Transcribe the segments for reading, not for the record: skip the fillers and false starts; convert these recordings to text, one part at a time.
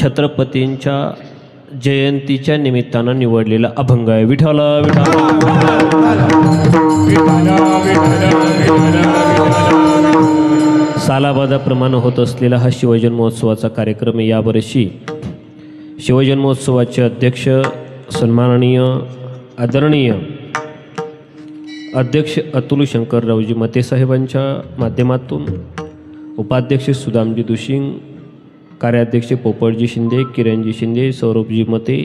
छत्रपतींच्या जयंतीच्या निमित्तानं निवडलेला अभंग आहे. विठ्ठल विठ्ठल. सालाबादाप्रमाणे होत असलेला हा शिवजन्मोत्सवाचा कार्यक्रम आहे. यावर्षी शिवजन्मोत्सवाचे अध्यक्ष सन्माननीय आदरणीय अध्यक्ष अतुल शंकररावजी मते साहेबांच्या माध्यमातून उपाध्यक्ष सुदामजी दुशिंग, कार्याध्यक्ष पोपटजी शिंदे, किरणजी शिंदे, सौरभजी मते,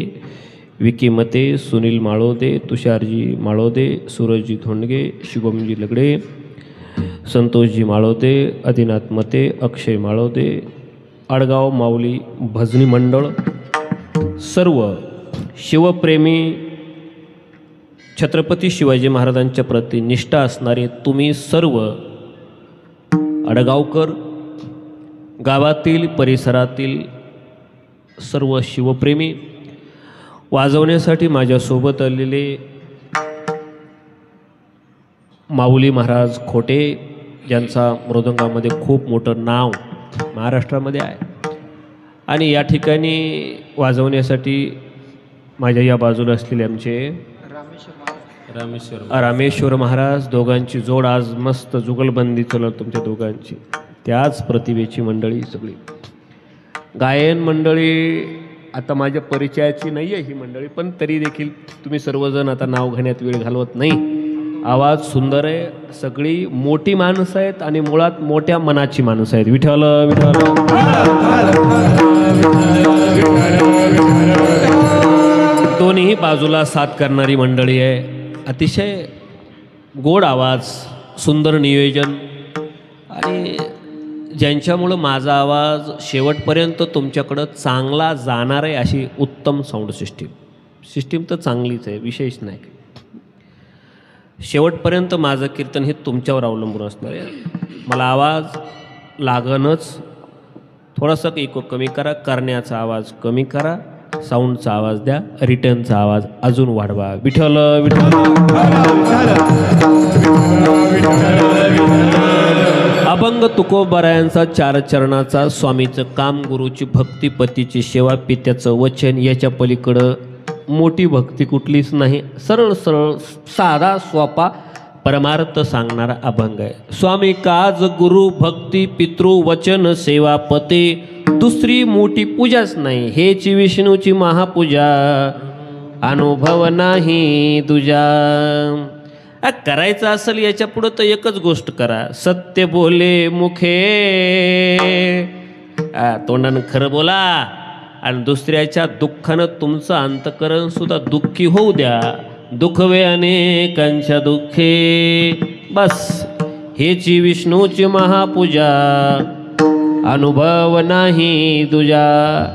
विकी मते, सुनील माळोदे, तुषारजी माळोदे, सूरजजी धोंडगे, शुभमजी लगडे, संतोषजी माळोदे, आदिनाथ मते, अक्षय माळोदे, आडगाव माऊली भजनी मंडळ, सर्व शिवप्रेमी छत्रपती शिवाजी महाराजांच्या प्रती निष्ठा असणारे तुम्ही सर्व आडगावकर, गावातील परिसरातील सर्व शिवप्रेमी, वाजवण्यासाठी माझ्यासोबत आलेले माऊली महाराज खोटे, ज्यांचा मृदंगामध्ये खूप मोठं नाव महाराष्ट्रामध्ये आहे, आणि या ठिकाणी वाजवण्यासाठी माझ्या या बाजूला असलेले आमचे रामेश्वर महाराज, दोघांची जोड आज मस्त जुगलबंदी चालत तुमच्या दोघांची, त्याच प्रतिभेची मंडळी सगळी. गायन मंडळी आता माझ्या परिचयाची नाही आहे ही मंडळी, पण तरी देखील तुम्ही सर्वजण आता नाव घेण्यात वेळ घालवत नाही. आवाज सुंदर आहे, सगळी मोठी माणसं आहेत आणि मुळात मोठ्या मनाची माणसं आहेत. विठ्ठल विठ्ठल. दोन्ही बाजूला साथ करणारी मंडळी आहे. अतिशय गोड आवाज, सुंदर नियोजन, आणि ज्यांच्यामुळं माझा आवाज शेवटपर्यंत तुमच्याकडं चांगला जाणार आहे अशी उत्तम साऊंड सिस्टीम तर चांगलीच आहे, विशेष नाही. शेवटपर्यंत माझं कीर्तन हे तुमच्यावर अवलंबून असणार आहे. मला आवाज लागणच, थोडासा इको कमी करा, करण्याचा आवाज कमी करा, साऊंडचा आवाज द्या, रिटर्नचा आवाज अजून वाढवा. विठ्ठल विठ्ठल. अभंग तुकोबारायांचा, चार चरणाचा, स्वामीचं काम, गुरुची भक्ती, पतीची सेवा, पित्याचं वचन, याच्या पलीकडं मोठी भक्ती कुठलीच नाही. सरळ सरळ साधा सोपा परमार्थ सांगणारा अभंग आहे. स्वामी काज, गुरु भक्ती, पितृ वचन, सेवा, पते, दुसरी मोठी पूजाच नाही. हेची विष्णूची महापूजा, अनुभव नाही तुझा. करायचं असेल याच्या पुढं तर एकच गोष्ट करा, सत्य बोले मुखे, तोंडानं खरं बोला, आणि दुसऱ्याच्या दुःखानं तुमचं अंतकरण सुद्धा दुःखी होऊ द्या. दुःखवे अनेकांच्या दुःखे, बस हेची विष्णूची महापूजा, अनुभव नाही तुझा.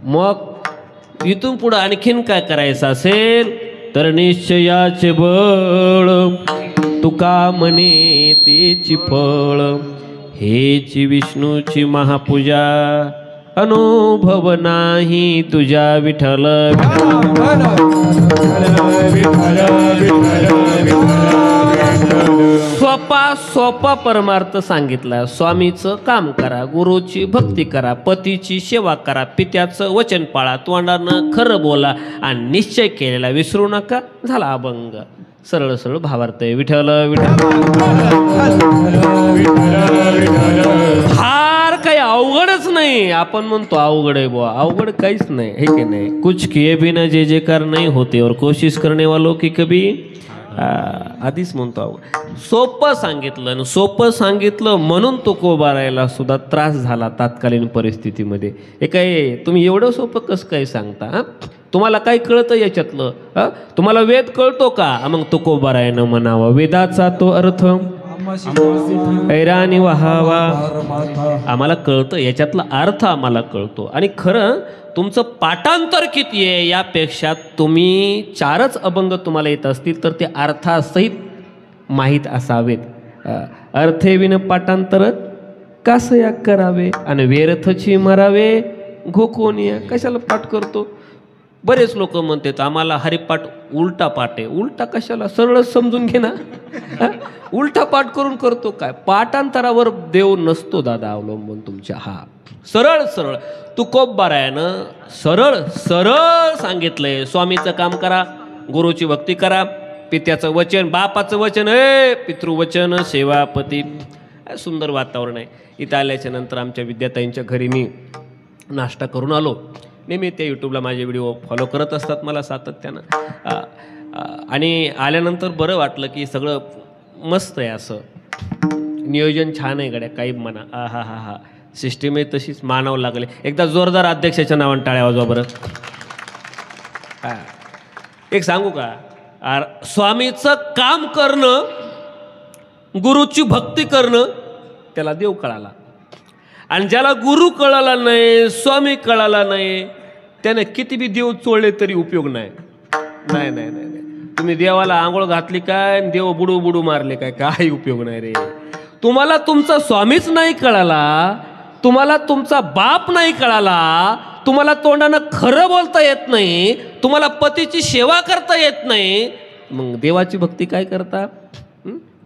मग इथून पुढं आणखीन काय करायचं असेल तर निश्चयाचे बळ, तुका म्हणे तेची फळ, हेची विष्णूची महापूजा, अनुभव नाही तुझ्या. विठ्ठल. सोपा परमार्थ सांगितला. स्वामीचं काम करा, गुरुची भक्ती करा, पतीची सेवा करा, पित्याचं वचन पाळा, तोंडानं खरं बोला, आणि निश्चय केलेला विसरू नका. झाला अभंग. सरळ सरळ भावार्थ आहे. विठ्ठल विठ्ठल. फार काही अवघडच नाही. आपण म्हणतो अवघड आहे बुवा, अवघड काहीच नाही, हे की नाही. कुछ किए बिना जे जेकार नहीं होते और कोशिश करने वालों की कभी, आधीच म्हणतो अवघड. सोपं सांगितलं म्हणून तुकोबारायला सुद्धा त्रास झाला तात्कालीन परिस्थितीमध्ये. हे काय तुम्ही एवढं सोपं कसं काय सांगता? तुम्हाला काय कळतं याच्यातलं? तुम्हाला वेद कळतो का? मग तुकोबारायनं म्हणावं, वेदाचा तो अर्थ ऐराणी वहावा. आम्हाला कळतं, याच्यातला अर्थ आम्हाला कळतो. आणि खरं तुमचं पाठांतर किती आहे यापेक्षा तुम्ही 4च अभंग तुम्हाला येत असतील तर ते अर्थासहित माहीत असावेत. अर्थेविन पाठांतर कसया करावे, आणि व्यर्थची मरावे घोकोनिया. कशाला पाठ करतो? बरेच लोक म्हणतात आम्हाला हरिपाठ उलटा पाठ आहे. उलटा कशाला? सरळच समजून घे ना. उलटा पाठ करून करतो काय? पाठांतरावर देव नसतो दादा अवलंबून तुमच्या. हा सरळ सरळ तुकोबारायानं सरळ सरळ सांगितलंय, स्वामीचं काम करा, गुरुची भक्ती करा, पित्याचं वचन, बापाचं वचन, पितृवचन, सेवापती. सुंदर वातावरण आहे. इथं आल्याच्या नंतर आमच्या विद्याताईंच्या घरी मी नाश्ता करून आलो. नेहमी ते यूट्यूबला माझे व्हिडिओ फॉलो करत असतात मला सातत्यानं. आणि आल्यानंतर बरं वाटलं की सगळं मस्त आहे, असं नियोजन छान आहे गड्या, काही म्हणा. हा हा हा सिस्टीम आहे तशीच मानावं लागले. एकदा जोरदार अध्यक्षाच्या नावानं टाळ्या वाजवा बरं. एक सांगू का, स्वामीचं काम करणं, गुरुची भक्ती करणं, त्याला देव कळाला. आणि ज्याला गुरु कळाला नाही, स्वामी कळाला नाही, त्याने किती बी देव चोळले तरी उपयोग नाही. नाही नाही नाही नाही, तुम्ही देवाला आंघोळ घातली काय, देव बुडू बुडू मारले काय, काही उपयोग नाही रे. तुम्हाला तुमचा स्वामीच नाही कळाला, तुम्हाला तुमचा बाप नाही कळाला, तुम्हाला तोंडानं खरं बोलता येत नाही, तुम्हाला पतीची सेवा करता येत नाही, मग देवाची भक्ती काय करता?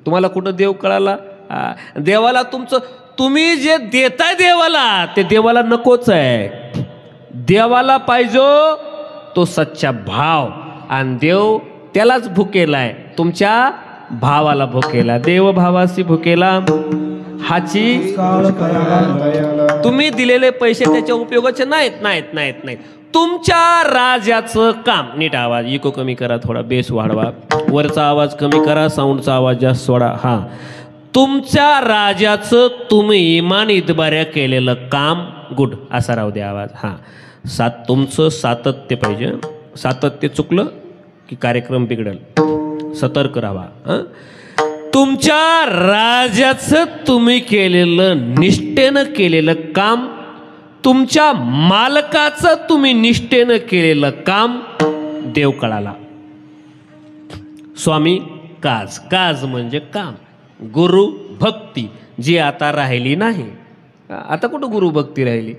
तुम्हाला कुठं देव कळाला? देवाला तुमचं, तुम्ही जे देताय देवाला, ते देवाला नकोच आहे. देवाला पाहिजे तो सच्चा भाव, आणि देव त्यालाच भुकेलाय, तुमच्या भावाला भुकेला. देव भावाशी भुकेला हाची. तुम्ही दिलेले पैसे त्याच्या उपयोगाचे नाहीत नाहीत नाहीत नाहीत. तुमच्या राजाचं काम, नीट आवाज इको कमी करा, थोडा बेस वाढवा, वरचा आवाज कमी करा, साऊंडचा आवाज जास्त सोडा. हां, तुमच्या राजाचं तुम्ही इमान इतबाऱ्या केलेलं काम गुड, असा राहू द्या आवाज. हां, तुमचं सातत्य पाहिजे. सातत्य चुकलं की कार्यक्रम बिघडल, सतर्क राहा. हां, तुमच्या राजाचं तुम्ही केलेलं, निष्ठेनं केलेलं काम, तुमच्या मालकाचं तुम्ही निष्ठेनं केलेलं काम देव कळाला. स्वामी काज, काज म्हणजे काम, गुरु भक्ती जी आता राहिली नाही. आता कुठं गुरु भक्ती राहिली?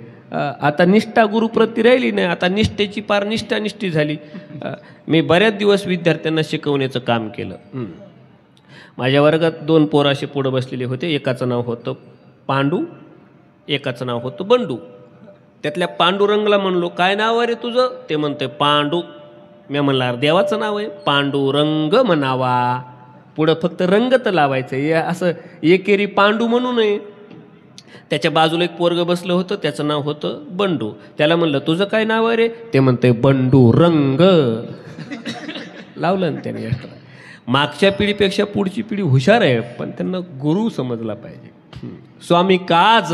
आता निष्ठा गुरुप्रती राहिली नाही. आता निष्ठेची पार निष्ठी झाली. मी बऱ्याच दिवस विद्यार्थ्यांना शिकवण्याचं काम केलं. माझ्या वर्गात 2 पोरं असे पुढं बसलेले होते. एकाचं नाव होतं पांडू, एकाचं नाव होतं बंडू. त्यातल्या पांडुरंगला म्हणलो, काय नाव आहे रे तुझं? ते म्हणते पांडू. मी म्हणला, देवाचं नाव आहे, पांडुरंग म्हणावा, पुढं फक्त रंग तर लावायचं, असं एकेरी पांडू म्हणू नये. त्याच्या बाजूला एक पोरग बसलं होतं, त्याचं नाव होतं बंडू. त्याला म्हणलं, तुझं काय नाव आहे रे? ते म्हणते बंडू रंग. लावलं ना त्याने एक्स्ट्रा. मागच्या पिढीपेक्षा पुढची पिढी हुशार आहे, पण त्यांना गुरु समजला पाहिजे. स्वामी काज,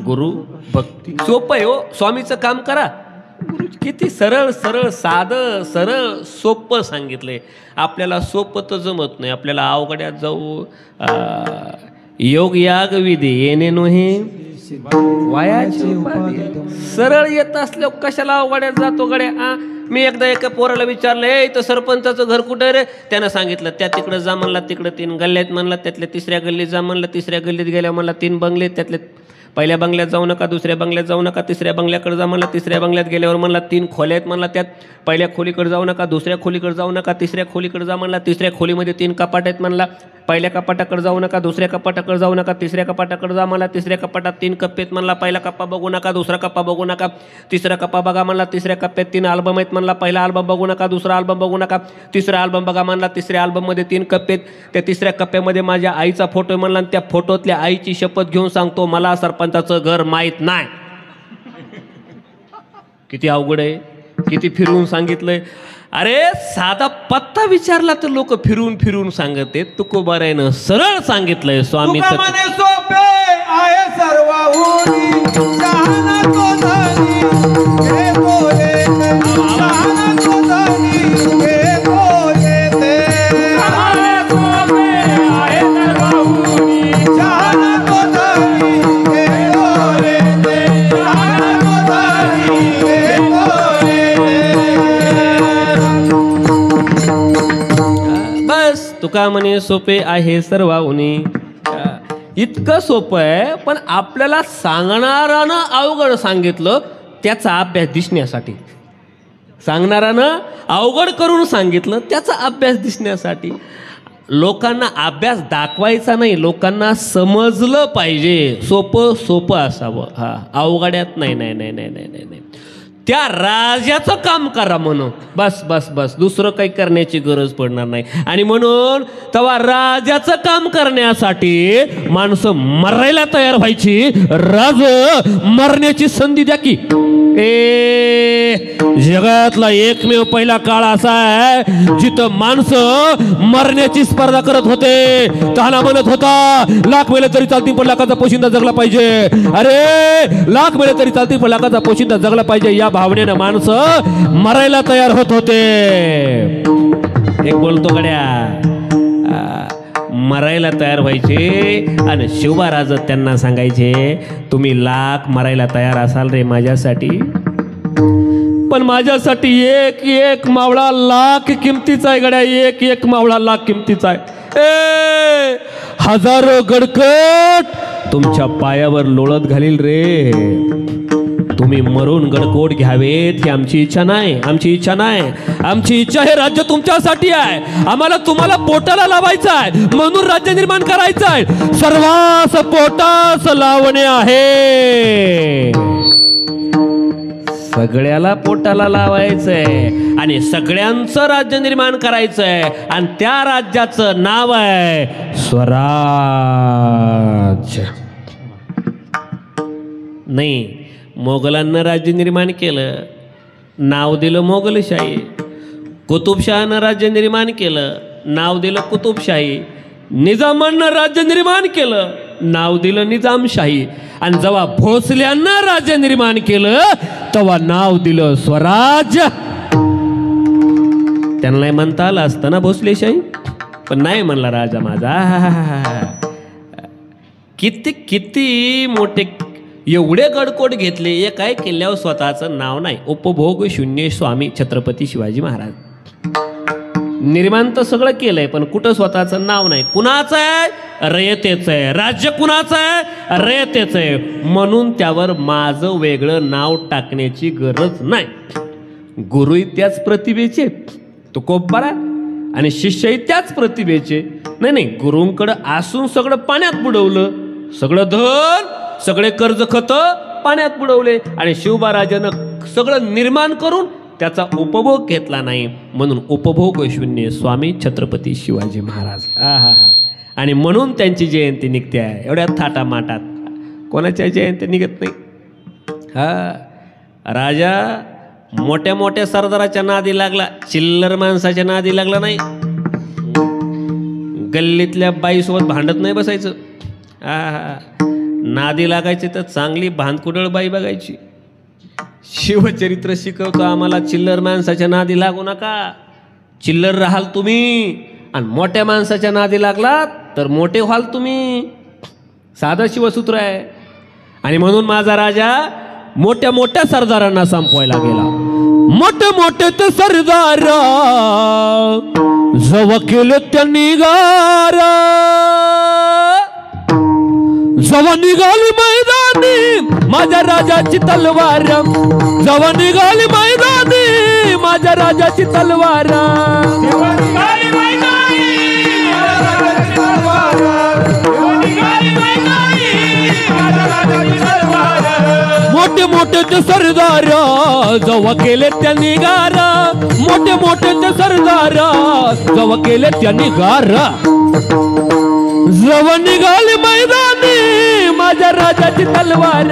गुरु भक्ती. सोपं आहे हो, स्वामीचं काम करा. गुरु किती सरळ सरळ, साधं सरळ सोपं सांगितलंय. आपल्याला सोपं तर जमत नाही, आपल्याला अवघड्यात जाऊ. योग याग विधी येणे नोहे वायाची उपाधी. सरळ येत असल्यावर कशाला अवघड्यात जातो गड्या? मी एकदा एका पोराला विचारलं, इथं सरपंचाचं घर कुठं आहे रे? त्यानं सांगितलं, त्या तिकडं जा म्हणला, तिकडं 3 गल्ल्यात म्हणला, त्यातल्या 3ऱ्या गल्लीत जा म्हणला, 3ऱ्या गल्लीत गेल्या म्हणला 3 बंगले, त्यातले पहिल्या बंगल्यात जाऊ नका, दुसऱ्या बंगल्यात जाऊ नका, 3ऱ्या बंगल्याकडे जा म्हणला, 3ऱ्या बंगल्यात गेल्यावर म्हणला 3 खोल्या आहेत म्हणला, त्यात पहिल्या खोलीकडे जाऊ नका, दुसऱ्या खोलीकडे जाऊ नका, 3ऱ्या खोलीकडे जा म्हणला, 3ऱ्या खोलीमध्ये 3 कपाट आहेत म्हणला, पहिल्या कपाटाकडे जाऊ नका, दुसऱ्या कपाटाकडे जाऊ नका, 3ऱ्या कपाटाकडे जा म्हणला, 3ऱ्या कपाटात 3 कप्पे आहेत म्हणला, पहिला कप्पा बघू नका, दुसरा कप्पा बघू नका, 3रा कप्पा बघा म्हणला, 3ऱ्या कप्प्यात 3 अल्बम आहेत म्हणला, पहिला अल्बम बघू नका, दुसरा अल्बम बघू नका, 3रा अल्बम बघा म्हणला, 3ऱ्या अल्बममध्ये 3 कप्पे आहेत, त्या 3ऱ्या कप्प्यामध्ये माझ्या आईचा फोटो आहे म्हणला, आणि त्या फोटोतल्या आईची शपथ घेऊन सांगतो, मला सरपंचाचं घर माहीत नाही. किती अवघड आहे, किती फिरवून सांगितलंय. अरे साधा पत्ता विचारला तर लोक फिरून फिरून सांगते. तुकोबारायनं सरळ सांगितलंय, स्वामीचं सोपे आहे सर्वाहून शहाणा तो धनी, हे बोले शहाणा तो धनी, हे बोले ते. सोपे आहे सर्वाहून शहाणा तो धनी, हे बोले ते. शहाणा तो धनी, हे बोले ते. बस तुका म्हणे सोपे आहे सर्वाहुनी. इतकं सोपं आहे, पण आपल्याला सांगणारानं अवघड सांगितलं, त्याचा अभ्यास दिसण्यासाठी. सांगणारानं अवघड करून सांगितलं, त्याचा अभ्यास दिसण्यासाठी. लोकांना अभ्यास दाखवायचा नाही, लोकांना समजलं पाहिजे, सोपं सोपं असावं. हा, अवघड्यात नाही नाही नाही नाही नाही नाही नाही. त्या राजाचं काम करा म्हणून, बस बस बस, दुसरं काही करण्याची गरज पडणार नाही. आणि म्हणून तेव्हा राजाचं काम करण्यासाठी माणसं मरायला तयार व्हायची. राज मरण्याची संधी द्या की. जगातला एकमेव पहिला काळ असा आहे जिथं माणसं मरण्याची स्पर्धा करत होते. ताना म्हणत होता लाख मेले तरी चालतील पण लाखाचा पोशिंदा जगला पाहिजे. अरे लाख मेले तरी चालतील पण लाखाचा पोशिंदा जगला पाहिजे, या भावनेनं माणसं मरायला तयार होत होते. एक बोलतो गड्या, मरायला तयार व्हायचे आणि शिवबाराज त्यांना सांगायचे तुम्ही लाख मरायला तयार असाल रे माझ्यासाठी, पण माझ्यासाठी एक एक मावळा लाख किमतीचा आहे गड्या, एक एक मावळा लाख किमतीचा आहे. हजारो गडकट तुमच्या पायावर लोळत घालील रे. तुम्ही मरून गडकोट घ्यावेत ही आमची इच्छा नाही, आमची इच्छा नाही. आमची इच्छा हे राज्य तुमच्यासाठी आहे. आम्हाला तुम्हाला पोटाला लावायचं आहे म्हणून राज्य निर्माण करायचं आहे. सर्वांस पोटास लावणे आहे, सगळ्याला पोटाला लावायचंय आणि सगळ्यांचं राज्य निर्माण करायचंय. आणि त्या राज्याचं नाव आहे स्वराज्य. नाही, मोगलांना राज्य निर्माण केलं, नाव दिलं मोगलशाही. कुतुबशहानं राज्य निर्माण केलं, नाव दिलं कुतुबशाही. निजामानं राज्य निर्माण केलं, नाव दिलं निजामशाही. आणि जेव्हा भोसल्यांना राज्य निर्माण केलं तेव्हा नाव दिलं स्वराज्य. त्यांना म्हणता आलं असतं ना भोसलेशाही, पण नाही म्हणला राजा माझा. किती किती मोठे एवढे गडकोट घेतले, एक काय किल्ल्यावर स्वतःचं नाव नाही. उपभोग शून्य स्वामी छत्रपती शिवाजी महाराज. निर्माण तर सगळं केलंय पण कुठं स्वतःचं नाव नाही. कुणाचं आहे? रयतेचं आहे. राज्य कुणाचं आहे? रयतेचं आहे. म्हणून त्यावर माझं वेगळं नाव टाकण्याची गरज नाही. गुरुही त्याच प्रतिभेचे, तो कोपरा, आणि शिष्यही त्याच प्रतिभेचे. नाही नाही, गुरुंकडं असून सगळं पाण्यात बुडवलं, सगळं धन सगळे कर्ज खत पाण्यात बुडवले. आणि शिवबाराजानं सगळं निर्माण करून त्याचा उपभोग घेतला नाही, म्हणून उपभोग शून्य स्वामी छत्रपती शिवाजी महाराज. आणि म्हणून त्यांची जयंती निघते आहे एवढ्या थाटामाटात. कोणाच्या जयंती निघत नाही. हा, राजा मोठ्या मोठ्या सरदाराच्या नादी लागला, चिल्लर माणसाच्या नादी लागला नाही. गल्लीतल्या बाईसोबत भांडत नाही बसायचं. नादी लागायचे तर चांगली भांदकुडळ बाई बघायची. शिवचरित्र शिकवतो आम्हाला, चिल्लर माणसाच्या नादी लागू नका. चिल्लर राहाल तुम्ही आणि मोठ्या माणसाच्या नादी लागलात तर मोठे व्हाल तुम्ही. साधं शिवसूत्र आहे. आणि म्हणून माझा राजा मोठ्या मोठ्या सरदारांना संपवायला गेला. मोठे मोठे ते सरदार जव केले त्यांनी गारा, जवा निघाली मैदानी माझ्या राजाची तलवार, जवा निघाली मैदानी माझ्या राजाची तलवार. मोठे मोठे ते सरदार जवा केले त्यांनी गारा, मोठे मोठे ते सरदार जवा केले त्यांनी गारा. जवा निघाली मैदानी माझ्या राजाची तलवार,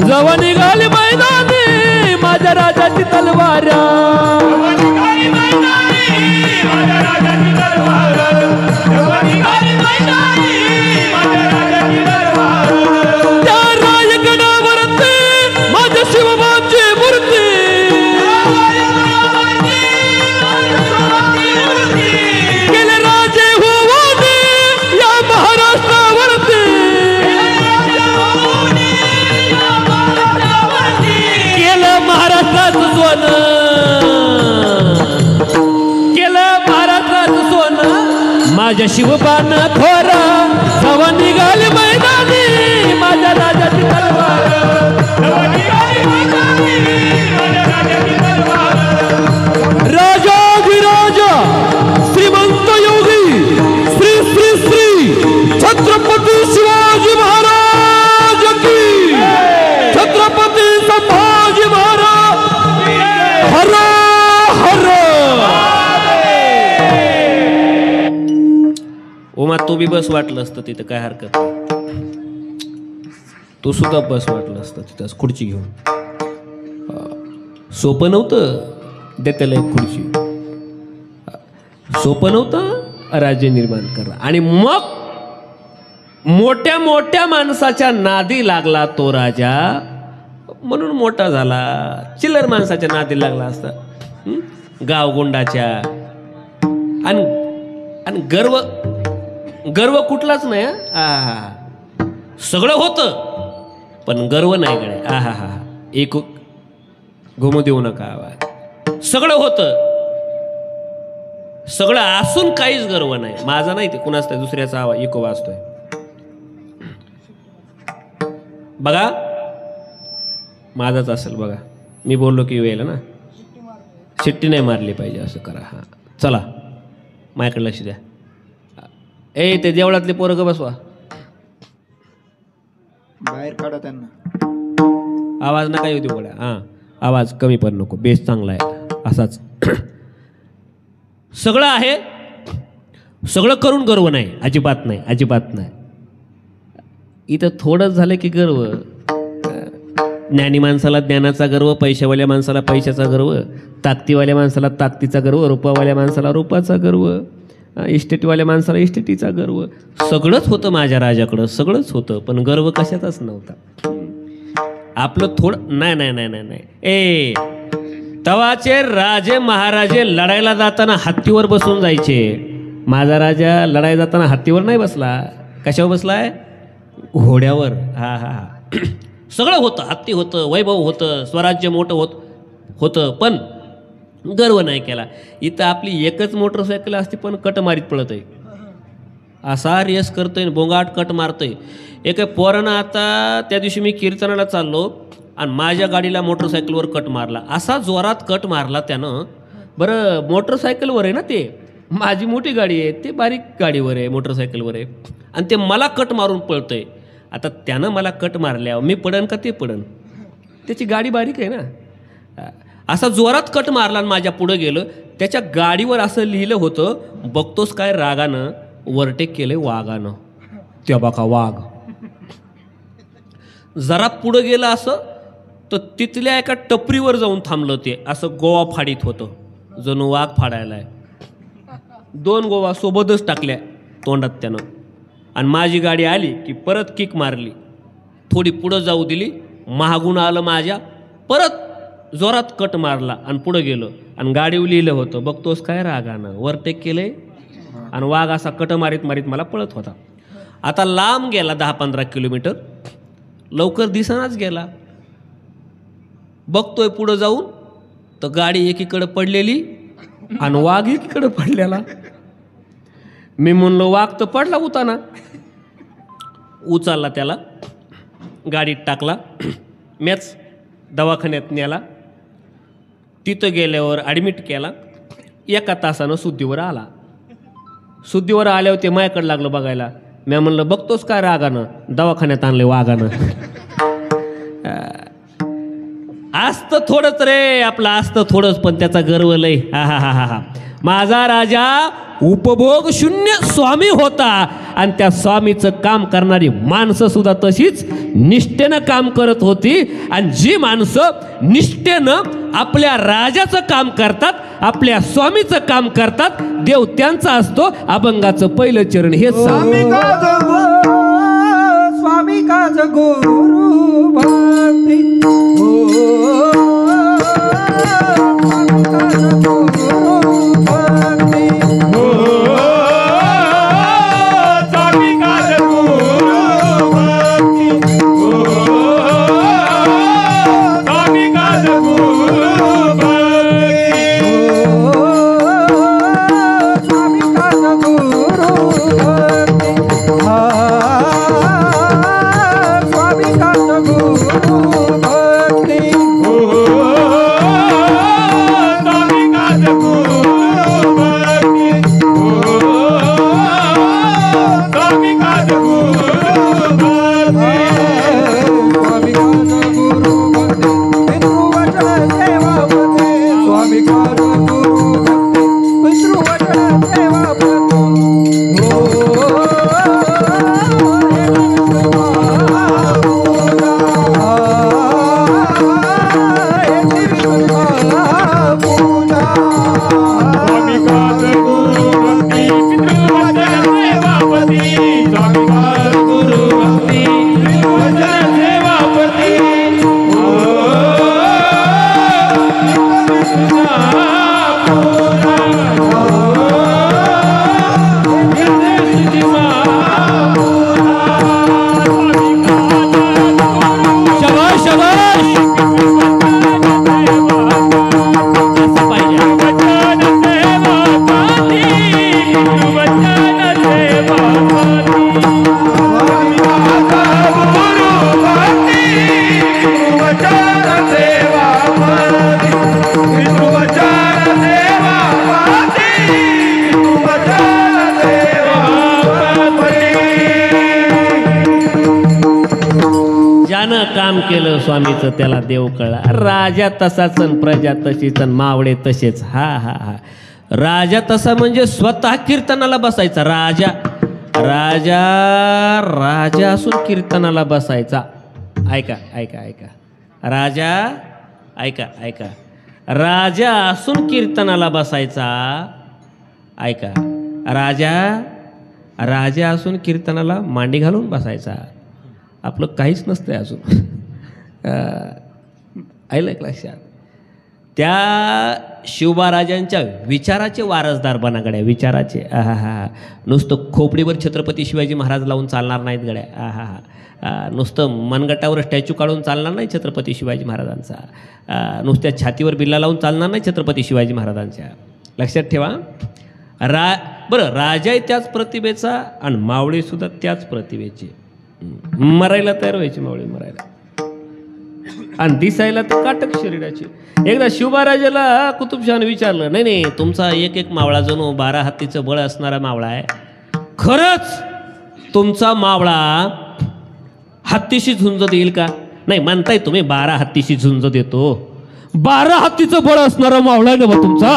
जवा निघाली मैदानी माझ्या राजाची तलवार. त्या रायगडावरती माझ्या शिवबाची मूर्ती, गेले राजे होऊन या महाराष्ट्रावरती, केलं महाराष्ट्राचं सोनं, केलं महाराष्ट्राचं सोनं माझ्या शिवबान थोर. जवा निघाली मैदानी माझ्या राजाची तलवार, राजा विराजा श्रीमंत योगी तू बी बस वाटलं असतं तिथं, काय हरकत नाही. तू सुद्धा बस वाटलं असतं तिथं खुर्ची घेऊन. सोपं नव्हतं दे त्याला एक खुर्ची, सोपं नव्हतं राज्य निर्माण करा. आणि मग मोठ्या मोठ्या माणसाच्या नादी लागला तो राजा, म्हणून मोठा झाला. चिल्लर माणसाच्या नादी लागला असता, गावगुंडाच्या. आणि गर्व गर्व कुठलाच नाही. सगळं होतं पण गर्व नाही गड्या. हा एक घुमू देऊ नका आवाज. सगळं होतं, सगळं असून काहीच गर्व नाही. माझा नाही ते, कुणाच नाही, दुसऱ्याचा आवाज इको वाजतोय बघा. माझाच असेल बघा. मी बोललो की वेळेला ना, शिट्टी नाही मारली पाहिजे असं करा. हां चला माझ्याकडे लक्ष द्या. ए ते देवळातले पोरं ग बसवा, बाहेर काढा त्यांना. आवाज नका येऊ देऊ बघा. हां आवाज कमी पण नको, बेस चांगला आहे असाच. सगळं आहे, सगळं करून गर्व नाही, अजिबात नाही, अजिबात नाही. इथं थोडंच झालं की गर्व. ज्ञानी माणसाला ज्ञानाचा गर्व, पैशावाल्या माणसाला पैशाचा गर्व, ताकदीवाल्या माणसाला ताकदीचा गर्व, रूपावाल्या माणसाला रूपाचा गर्व, इस्टेटीवाल्या माणसाला इस्टेटीचा गर्व. सगळंच होतं माझ्या राजाकडं, सगळंच होतं पण गर्व कशाचाच नव्हता. आपलं थोडं नाही नाही नाही नाही नाही. ए तवाचे राजे महाराजे लढायला जाताना हत्तीवर बसून जायचे. माझा राजा लढायला जाताना हत्तीवर नाही बसला. कशावर बसलाय? घोड्यावर. हा हा हा. सगळं होतं, हत्ती होतं, वैभव होतं, स्वराज्य मोठं होतं पण गर्व नाही केला. इथं आपली एकच मोटरसायकल असते पण कट मारीत पळत आहे. असा रेस करतोय, बोंगाट कट मारतोय. एका पोरानं आता त्या दिवशी मी कीर्तनाला चाललो आणि माझ्या गाडीला मोटरसायकलवर कट मारला. असा जोरात कट मारला त्यानं. बरं मोटरसायकलवर आहे ना, ते माझी मोठी गाडी आहे, ते बारीक गाडीवर आहे, मोटरसायकलवर आहे, आणि ते मला कट मारून पळतंय. आता त्यानं मला कट मारल्यावर मी पडन का ते पडन? त्याची गाडी बारीक आहे ना. असा जोरात कट मारला आणि माझ्या पुढं गेलं. त्याच्या गाडीवर असं लिहिलं होतं, बघतोस काय रागानं ओव्हरटेक केलंय वाघानं. त्या बघा वाघ. जरा पुढं गेलं असं तर तिथल्या एका टपरीवर जाऊन थांबलं. ते असं गोवा फाडीत होतं, जणू वाघ फाडायला आहे. 2 गोवा सोबतच टाकल्या तोंडात त्यानं. आणि माझी गाडी आली की परत किक मारली, थोडी पुढं जाऊ दिली, महागून आलं माझ्या, परत जोरात कट मारला आणि पुढं गेलो. आणि गाडीवर लिहिलं होतं, बघतोस काय रागानं ओव्हरटेक केलंय. आणि वाघ असा कट मारीत मारीत मला पळत होता. आता लांब गेला 10-15 किलोमीटर, लवकर दिसनाच गेला. बघतोय पुढं जाऊन तर गाडी एकीकडे पडलेली आणि वाघ एकीकडे पडलेला. मी म्हणलो वाघ तर पडला उताना. उचलला त्याला, गाडीत टाकला, मॅच दवाखान्यात नेला. तिथं गेल्यावर ॲडमिट केला. 1 तासानं शुद्धीवर आला. शुद्धीवर आल्यावर ते माझ्याकडे लागलं बघायला. मी म्हणलं बघतोस काय रागानं, दवाखान्यात आणले वाघानं. असतं थोडंच रे आपलं, असतं थोडंच पण त्याचा गर्व लय. हा हा हा हा. माझा राजा उपभोग शून्य स्वामी होता आणि त्या स्वामीचं काम करणारी माणसं सुद्धा तशीच निष्ठेनं काम करत होती. आणि जी माणसं निष्ठेनं आपल्या राजाचं काम करतात, आपल्या स्वामीचं काम करतात, देव त्यांचा असतो. अभंगाचं पहिलं चरण हेच स्वामी काज गुरु भक्ती. स्वामी काज गुरु भक्ती. स्वामीचं त्याला देव कळला. राजा तसाच अन प्रजा तशीच अन मावळे तसेच. हा हा हा. राजा तसा म्हणजे स्वतः कीर्तनाला बसायचा. राजा राजा राजा असून कीर्तनाला बसायचा. ऐका ऐका ऐका. राजा ऐका ऐका. राजा असून कीर्तनाला बसायचा. ऐका. राजा राजा असून कीर्तनाला मांडी घालून बसायचा. आपलं काहीच नसतंय अजून. आलं लक्षात. त्या शिवबाराजांच्या विचाराचे वारसदार बना गड्या. विचाराचे. हा हा. नुसतं खोपडीवर छत्रपती शिवाजी महाराज लावून चालणार नाहीत गड्या. हा हा. नुसतं मनगटावर स्टॅच्यू काढून चालणार नाही छत्रपती शिवाजी महाराजांचा. नुसत्या छातीवर बिल्ला लावून चालणार नाही छत्रपती शिवाजी महाराजांच्या. लक्षात ठेवा. बरं, राजाही त्याच प्रतिभेचा आणि मावळीसुद्धा त्याच प्रतिभेचे. मरायला तयार व्हायची मावळी, मरायला. आणि दिसायला तर काटक शरीराची. एकदा शिवबाराजाला कुतुबशहाने विचारलं, नाही नाही, तुमचा एक एक मावळा जणू 12 हत्तीचं बळ असणारा मावळा आहे. खरंच तुमचा मावळा हत्तीशी झुंज देईल का? नाही, म्हणताय तुम्ही 12 हत्तीशी झुंज देतो. 12 हत्तीचं बळ असणारा मावळा आहे ना तुमचा,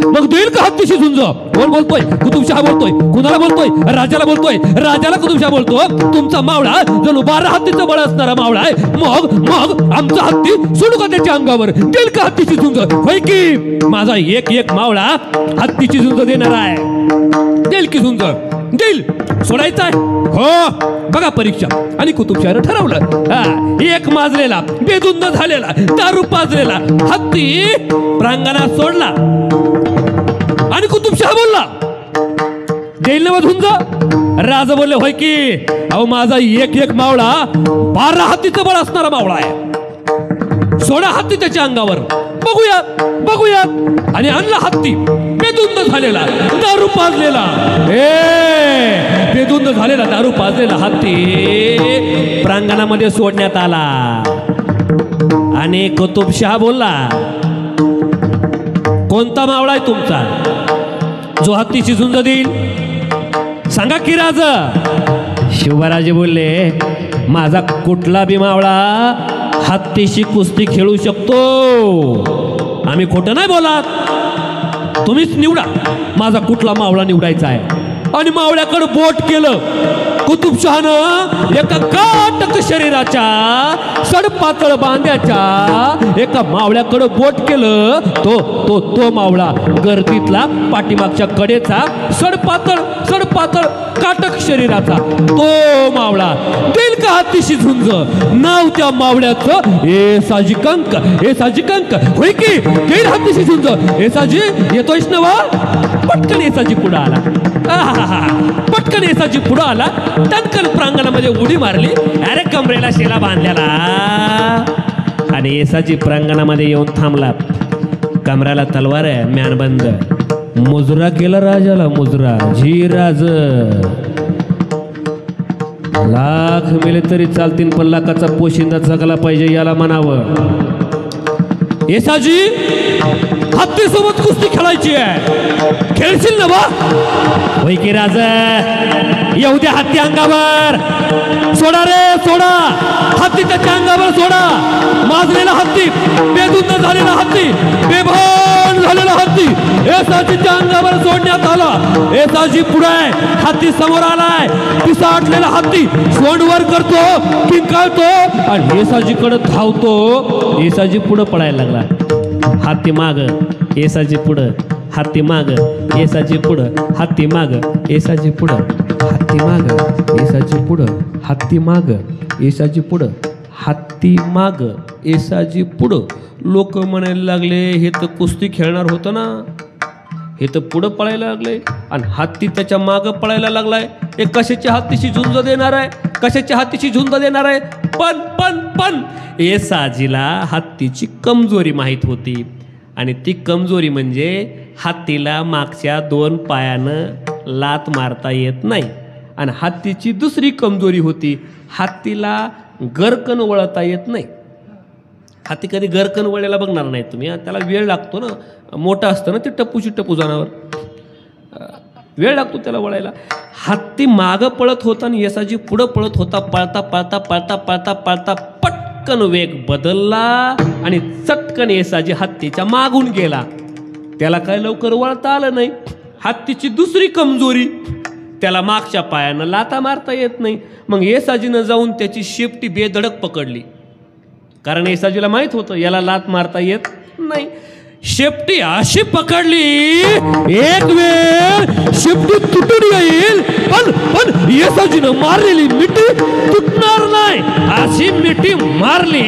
मग देईल का हत्तीशी झुंज? कोण बोलतोय? कुतुबशहा बोलतोय. कुणाला बोलतोय? राजाला बोलतोय. राजाला कुतुबशहा बोलतो, तुमचा मावळा जणू 12 हत्तीचं बळ असणारा मावळा आहे. मग मग आमचा हत्ती सोडू का त्याच्या अंगावर? देईल का हत्तीची झुंज? होय की माझा एक एक मावळा हत्तीची झुंज देणार आहे. देईल की झुंज? देईल. सोडायचं आहे? हो. बघा परीक्षा. आणि कुतुबशहानं ठरवलं. एक माजलेला, बेधुंद झालेला, दारू पाजलेला हत्ती प्रांगणात सोडला आणि कुतुबशहा बोलला, देईल ना झुंज? राजा बोलले, होय की. अहो माझा एक एक मावळा 12 हत्तीचं बळ असणारा मावळा आहे. सोडा हत्ती त्याच्या अंगावर, बघूयात बघूयात. आणि आणला हत्ती बेधुंद झालेला, दारू पाजलेला. बेधुंद झालेला, दारू पाजलेला हत्ती प्रांगणामध्ये सोडण्यात आला. आणि कुतुबशहा बोलला, कोणता मावळा आहे तुमचा जो हत्तीची झुंज देईल? सांगा की राजा. शिवराजे बोलले, माझा कुठला बी मावळा हत्तीशी कुस्ती खेळू शकतो. आम्ही खोटं नाही बोलत. तुम्हीच निवडा माझा कुठला मावळा निवडायचा आहे. आणि मावळ्याकडे बोट केलं. कुतुबशहानं एका काटक शरीराच्या सडपातळ बांध्याच्या एका मावळ्याकडे बोट केलं. तो मावळा गर्दीतला पाठीमागच्या कडेचा सडपातळ काटक शरीराचा तो मावळा देईल का हत्तीशी झुंज? नाव त्या मावळ्याचं येसाजी कंक. येसाजी कंक. होय की देईल हत्तीशी झुंज? येसाजी येतोयस ना वा? पटकन येसाजी पुढे आला. पटकन येसाजी पुढे आला. टनकन प्रांगणामध्ये उडी मारली. अरे कमरेला शेला बांधलेला. आणि येसाजी प्रांगणामध्ये येऊन थांबला. कमराला तलवार आहे, म्यानबंद. मुजरा केला राजाला, मुजरा. झी राज. लाख मेले तरी चालतील, पण लाखाचा पोशिंदा जगला पाहिजे याला म्हणावं. येसाजी हत्ती सोबत कुस्ती खेळायची आहे, खेळशील ना बा? होय की राजा. येऊ द्या हत्ती अंगावर. सोडा रे सोडा. हत्ती त्याच्या अंगावर सोडा. माजलेला हत्ती, बेधुंद झालेला हत्ती, बेभान झालेला हत्ती येसाजीच्या अंगावर सोडण्यात आला. येसाजी पुढे, हत्ती समोर आलाय. पिसाटलेला हत्ती सोंड वर करतो, किंकाळतो आणि येसाजीकडे धावतो. येसाजी पुढे पळायला लागला. हत्ती माग, येसाजी पुढं. हत्ती माग, येसाजी पुढं. हत्ती माग, येसाजी पुढं. हत्ती माग, येसाजी पुढं. हत्ती माग, येसाजी पुढं. हत्ती माग, येसाजी पुढं. लोक म्हणायला लागले, हे तर कुस्ती खेळणार होतं ना, हे तर पुढं पळायला लागले आणि हत्ती त्याच्या मागं पळायला लागलाय. हे कशाच्या हत्तीशी झुंज देणार आहे? कशाच्या हत्तीशी झुंज देणार आहे? पण येसाजीला हत्तीची कमजोरी माहीत होती. आणि ती कमजोरी म्हणजे हत्तीला मागच्या 2 पायानं लात मारता येत नाही. आणि हत्तीची दुसरी कमजोरी होती, हत्तीला गरकन वळता येत नाही. हत्ती कधी गरकन वळायला बघणार नाही तुम्ही. त्याला वेळ लागतो ना, मोठा असतं ना ते टप्पू जनावर, वेळ लागतो त्याला वळायला. हत्ती मागं पळत होता आणि येसाजी पुढं पळत होता. पळता पळता पळता पळता पळता पटकन चटकन वेग बदलला आणि चटकन येसाजी हत्तीच्या मागून गेला. त्याला काय लवकर वळता आलं नाही. हत्तीची दुसरी कमजोरी, त्याला मागच्या पायानं लाथा मारता येत नाही. मग येसाजीनं जाऊन त्याची शेपटी बेधडक पकडली, कारण येसाजीला माहित होतं याला लाथ मारता येत नाही. शेपटी अशी पकडली, एक वेळ शेपटी तुटून येईल, पण येसाजीनं मारलेली मिठी तुटणार नाही. अशी मिठी मारली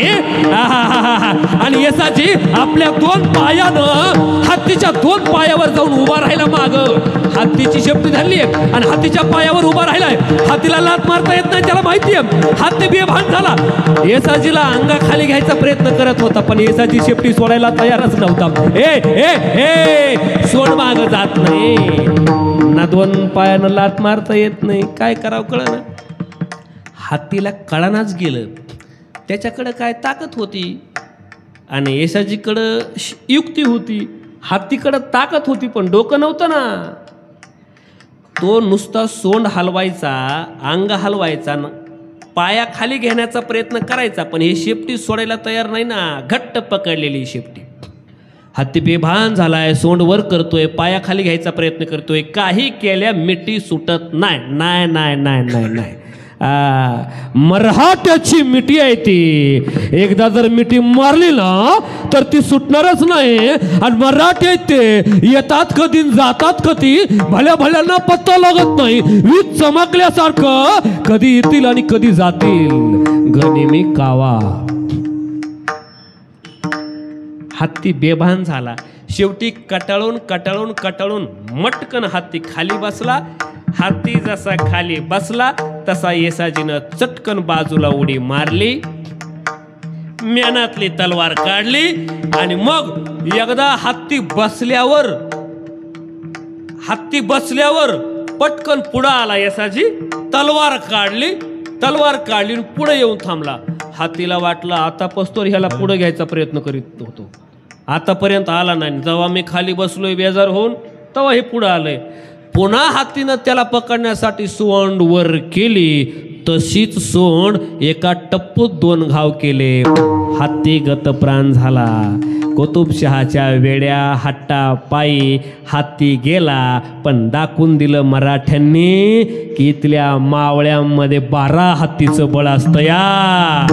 आणि येसाजी आपल्या 2 पायानं हत्तीच्या 2 पायावर जाऊन उभा राहिला. माग हत्तीची शेपटी धरली आणि हत्तीच्या पायावर उभा राहिलाय. हत्तीला लाथ मारता येत नाही, त्याला माहितीये. हत्ती बेभान झाला. येसाजीला अंगाखाली घ्यायचा प्रयत्न करत होता, पण येसाजी शेपटी सोडायला तयारच नव्हता. सोड माग जात नाही ना, 2 पायानं लाथ मारता येत नाही. काय करावं कळना. हत्तीला कळानाच गेलं त्याच्याकडं काय ताकद होती आणि येसाजीकडं युक्ती होती. हत्तीकडं ताकद होती पण डोकं नव्हतं ना. तो नुसता सोंड हलवायचा, अंग हलवायचा, पाया खाली घेण्याचा प्रयत्न करायचा, पण हे शेपटी सोडायला तयार नाही ना. घट्ट पकडलेली शेपटी. हत्ती बेभान झालाय, सोंड वर करतोय, पाया खाली घ्यायचा प्रयत्न करतोय, काही केल्या मिठी सुटत नाही. नाही नाही नाही नाही नाही मराठ्याची मिठी आहे ती. एकदा जर मिठी मारली ना तर ती सुटणारच नाही. आणि मराठी आहेत ते, येतात कधी जातात कधी, भल्या भल्यांना पत्ता लागत नाही. वीज चमकल्यासारखं कधी येतील आणि कधी जातील. गनिमी कावा. हत्ती बेभान झाला. शेवटी कटाळून मटकन हत्ती खाली बसला. हत्ती जसा खाली बसला तसा येसाजीनं चटकन बाजूला उडी मारली, म्यानातली तलवार काढली आणि मग एकदा हत्ती बसल्यावर पटकन पुढे आला येसाजी. तलवार काढली आणि पुढे येऊन थांबला. हत्तीला वाटलं आता पस्तोर ह्याला पुढे घ्यायचा प्रयत्न करीत होतो, आतापर्यंत आला नाही. जेव्हा मी खाली बसलोय बेजार होऊन तेव्हा हे पुढे आलंय. पुन्हा हत्तीनं त्याला पकडण्यासाठी सोंड वर केली. तशीच सोंड एका टप्पूत 2 घाव केले. हत्ती गतप्राण झाला. कुतुबशहाच्या वेड्या हट्टा पायी हत्ती गेला, पण दाखवून दिलं मराठ्यांनी की इथल्या मावळ्यांमध्ये 12 हत्तीचं बळ असतं या.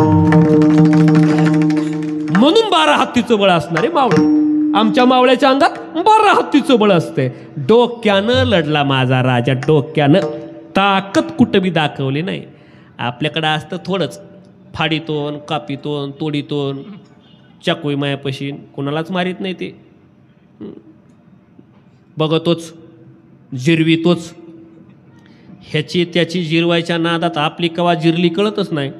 म्हणून 12 हत्तीचं बळ असणारे मावळे. आमच्या मावळ्याच्या अंगात 12 हत्तीचं बळ असते. डोक्यानं लढला माझा राजा, डोक्यानं. ताकद कुठं बी दाखवली नाही. आपल्याकडं असतं थोडंच, फाडीतोन कापीतोन तोडीतोन चाकूई मायापशी, कोणालाच मारीत नाही ते. बघतोच जिरवितोच. ह्याची त्याची जिरवायच्या नादात आपली कवा जिरली कळतच नाही.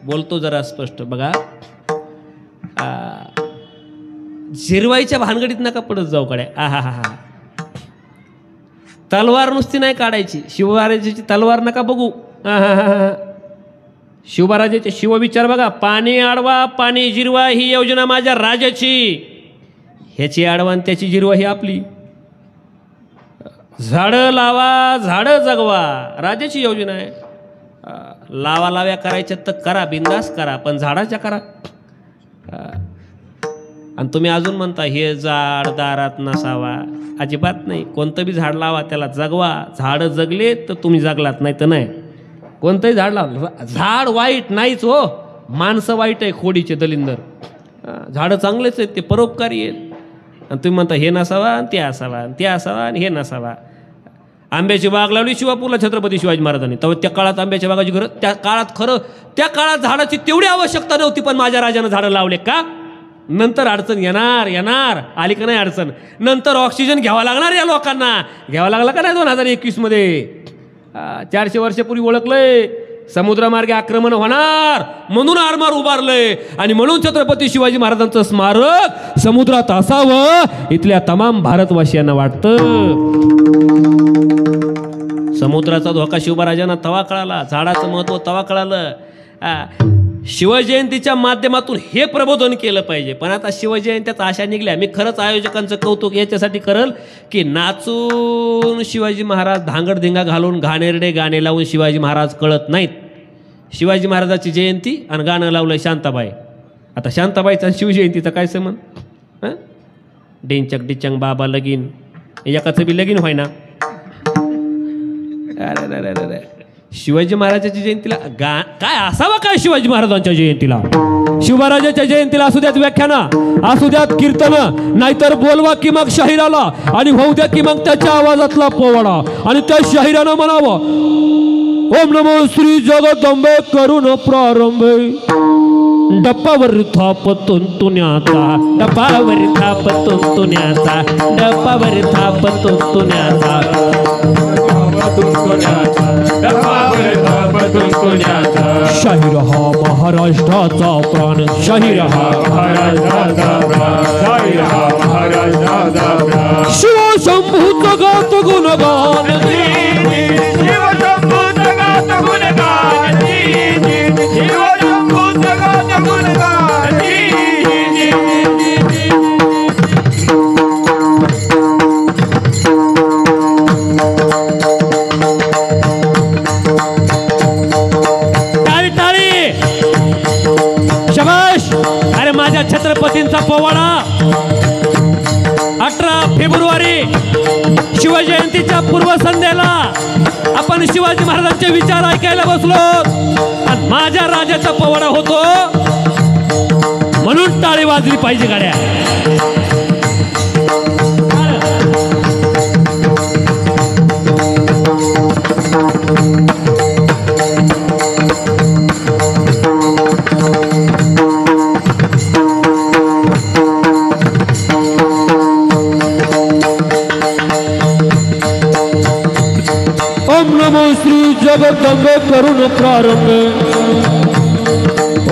बोलतो जरा स्पष्ट बघा. जिरवायच्या भानगडीत नका पडत जाऊ कडे. तलवार नुसती नाही काढायची. शिवराजाची तलवार नका बघू. शिवराजाचे शिवविचार बघा. पाणी अडवा पाणी जिरवा ही योजना माझ्या राजाची. ह्याची अडवा आणि त्याची जिरवा ही आपली. झाडं लावा झाडं जगवा राजाची योजना आहे. लाव्या करायच्या तर करा, बिंदास करा, पण झाडाच्या करा. आणि तुम्ही अजून म्हणता हे झाड दारात नसावा. अजिबात नाही. कोणतं बी झाड लावा, त्याला जगवा. झाडं जगले तर तुम्ही जगलात, नाही तर नाही. कोणतंही झाड लावा. झाड वाईट नाहीच हो, माणसं वाईट आहे, खोडीचे दलिंदर. झाडं चांगलेच आहेत, ते परोपकारी आहेत. आणि तुम्ही म्हणता हे नसावा आणि ते असावा आणि ते असावा आणि हे नसावा. आंब्याची बाग लावली शिवापूरला छत्रपती शिवाजी महाराजांनी, तेव्हा त्या काळात आंब्याच्या बागाची घर, त्या काळात झाडाची तेवढी आवश्यकता नव्हती, पण माझ्या राजानं झाडं लावले का? नंतर अडचण येणार आली का नाही अडचण. नंतर ऑक्सिजन घ्यावा लागणार या लोकांना. घ्यावा लागला का नाही 2021 मध्ये? 400 वर्षापूर्वी ओळखलंय समुद्रमार्गे आक्रमण होणार म्हणून आरमार उभारलंय. आणि म्हणून छत्रपती शिवाजी महाराजांचं स्मारक समुद्रात असावं इथल्या तमाम भारतवासियांना वाटतं. समुद्राचा धोका शिवराजांना तवा कळाला, झाडाचं महत्व तवा कळालं. शिवजयंतीच्या माध्यमातून हे प्रबोधन केलं पाहिजे. पण आता शिवजयंत्याचा आशा निघल्या. मी खरंच आयोजकांचं कौतुक याच्यासाठी करल की नाचून शिवाजी महाराज धांगडधिंगा घालून घाणेरडे गाणे लावून शिवाजी महाराज कळत नाहीत. शिवाजी महाराजाची जयंती आणि गाणं लावलं शांताबाई. आता शांताबाईचा शिवजयंतीचा काय संबंध? हां, डिंचक डिचंग बाबा लगीन, एकाचं बी लगीन व्हाय ना. अरे शिवाजी महाराजाच्या जयंतीला काय असावं काय? शिवाजी महाराजांच्या जयंतीला, शिवराजाच्या जयंतीला असू द्यात व्याख्यानं, असू द्यात कीर्तनं, नाहीतर बोलवा की मग शाहिराला आणि होऊ द्या की मग त्याच्या आवाजातला पोवाडा आणि त्या शाहिरानं म्हणावं ओम नमो श्री जगदंबे करून प्रारंभ. डप्पावर थापतून तुण्याचा, डप्पावर थापतून तुण्याचा, डप्पावर थापतून तुण्याचा, शाहीर हा महाराष्ट्राचा प्राण, शाहीर हा महाराष्ट्राचा प्राण, शिव शंभूचं गात गुणगान, शिव शंभूचं गात गुणगान, शिव शंभूचं गात गुणगान. छत्रपतींचा पोवाडा 18 फेब्रुवारी शिवजयंतीच्या पूर्वसंध्येला आपण शिवाजी महाराजांचे विचार ऐकायला बसलो आणि माझ्या राजाचा पोवाडा होतो म्हणून टाळी वाजली पाहिजे गाड्या. श्री जगदंबे करून प्रारंभ,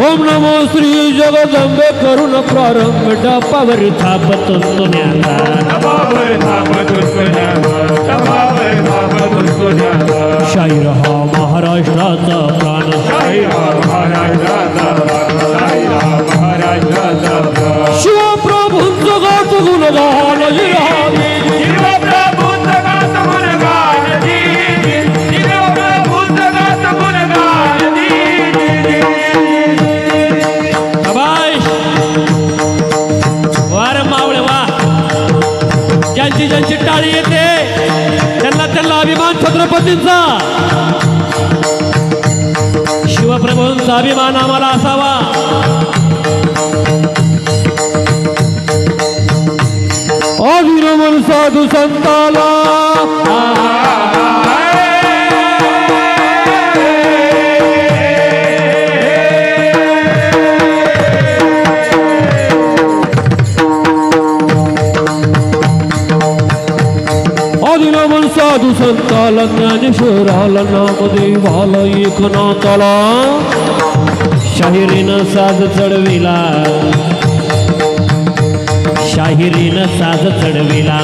ओम नमो श्री जगदंबे करून प्रारंभ. डपावर थापतून तुण्याचा, डपावर थापतून तुण्याचा, डपावर थापतून तुण्याचा, शाहीर हा महाराष्ट्राचा प्राण, शाहीर हा महाराष्ट्राचा प्राण, शाहीर हा महाराष्ट्राचा प्राण. शिवप्रभूंचं गात गुणगान, शिवप्रभूंचं गात गुणगान, ज्यांची ज्यांची टाळी येते त्यांना त्यांना अभिमान छत्रपतींचा, शिवप्रभूंचा अभिमान आम्हाला असावा. अभिनमन साधू संताला, आदिनमन साधू संताला, ज्ञानेश्वराला, नामदेवाला, एकनाथाला, शाहिरीनं साज चढविला, शाहिरीनं साज चढविला.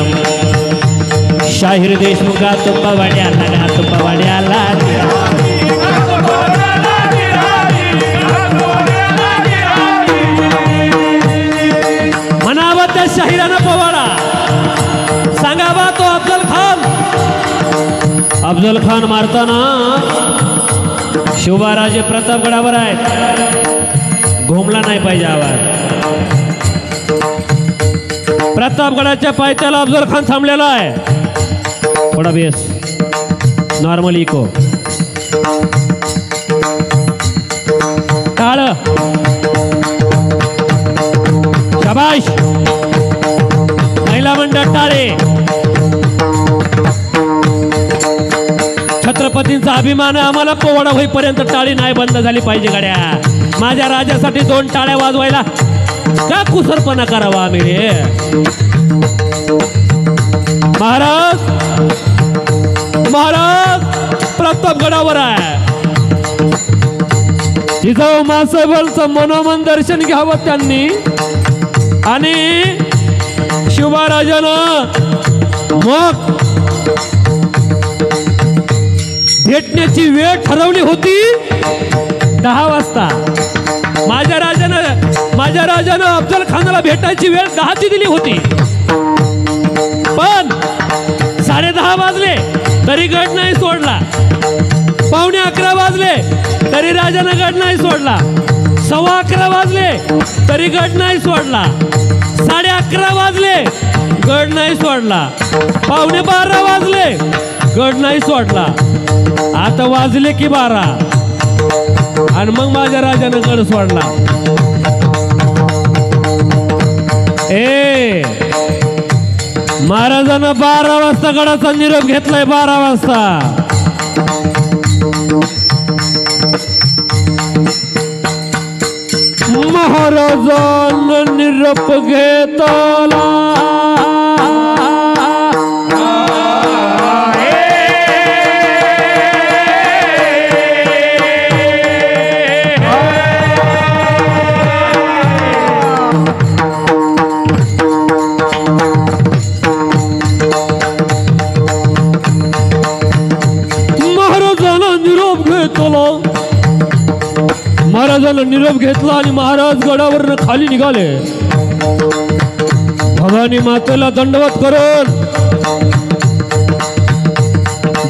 शाहीर देशमुखात पवाड्याला, घात पवाड्याला, म्हणावा त्या शाहिरानं पोवाडा, सांगावा तो अफजल खान. अफजल खान मारताना शिवबाराजे प्रतापगडावर आहेत, घोमला नाही पाहिजे आवाज. प्रतापगडाच्या पायथ्याला अफजल खान थांबलेला आहे. थोडा बेस नॉर्मल इको, टाळ, शाबाश, महिला मंडळ टाळे. छत्रपतींचा अभिमान आम्हाला पोवाडा होईपर्यंत टाळी नाही बंद झाली पाहिजे गाड्या. माझ्या राजासाठी 2 टाळ्या वाजवायला का कुसरपणा करावा आम्ही रे. महाराज महाराज प्रतापगडावर आहे, तिथं मासाहेबांचं मनोमन दर्शन घ्यावं त्यांनी आणि शिवराजानं मग भेटण्याची वेळ ठरवली होती 10 वाजता. माझ्या राजानं अफजल खानाला भेटायची वेळ 10ची दिली होती, पण 10:30 वाजले तरी गड नाही सोडला. 11:15 वाजले तरी राजानं गड नाही सोडला. 11:15 वाजले तरी गड नाही सोडला. 11:30 वाजले गड नाही सोडला. 11:15 वाजले गड नाही सोडला. आता वाजले की 12 आणि मग माझ्या राजानं गड सोडला. महाराजांना 12 वाजता गडाचा निरोप घेतलाय. 12 वाजता महाराजांना निरोप घेतला. महाराजांना निरोप घेतला आणि महाराज गडावरनं खाली निघाले. भवानी मातेला दंडवत करून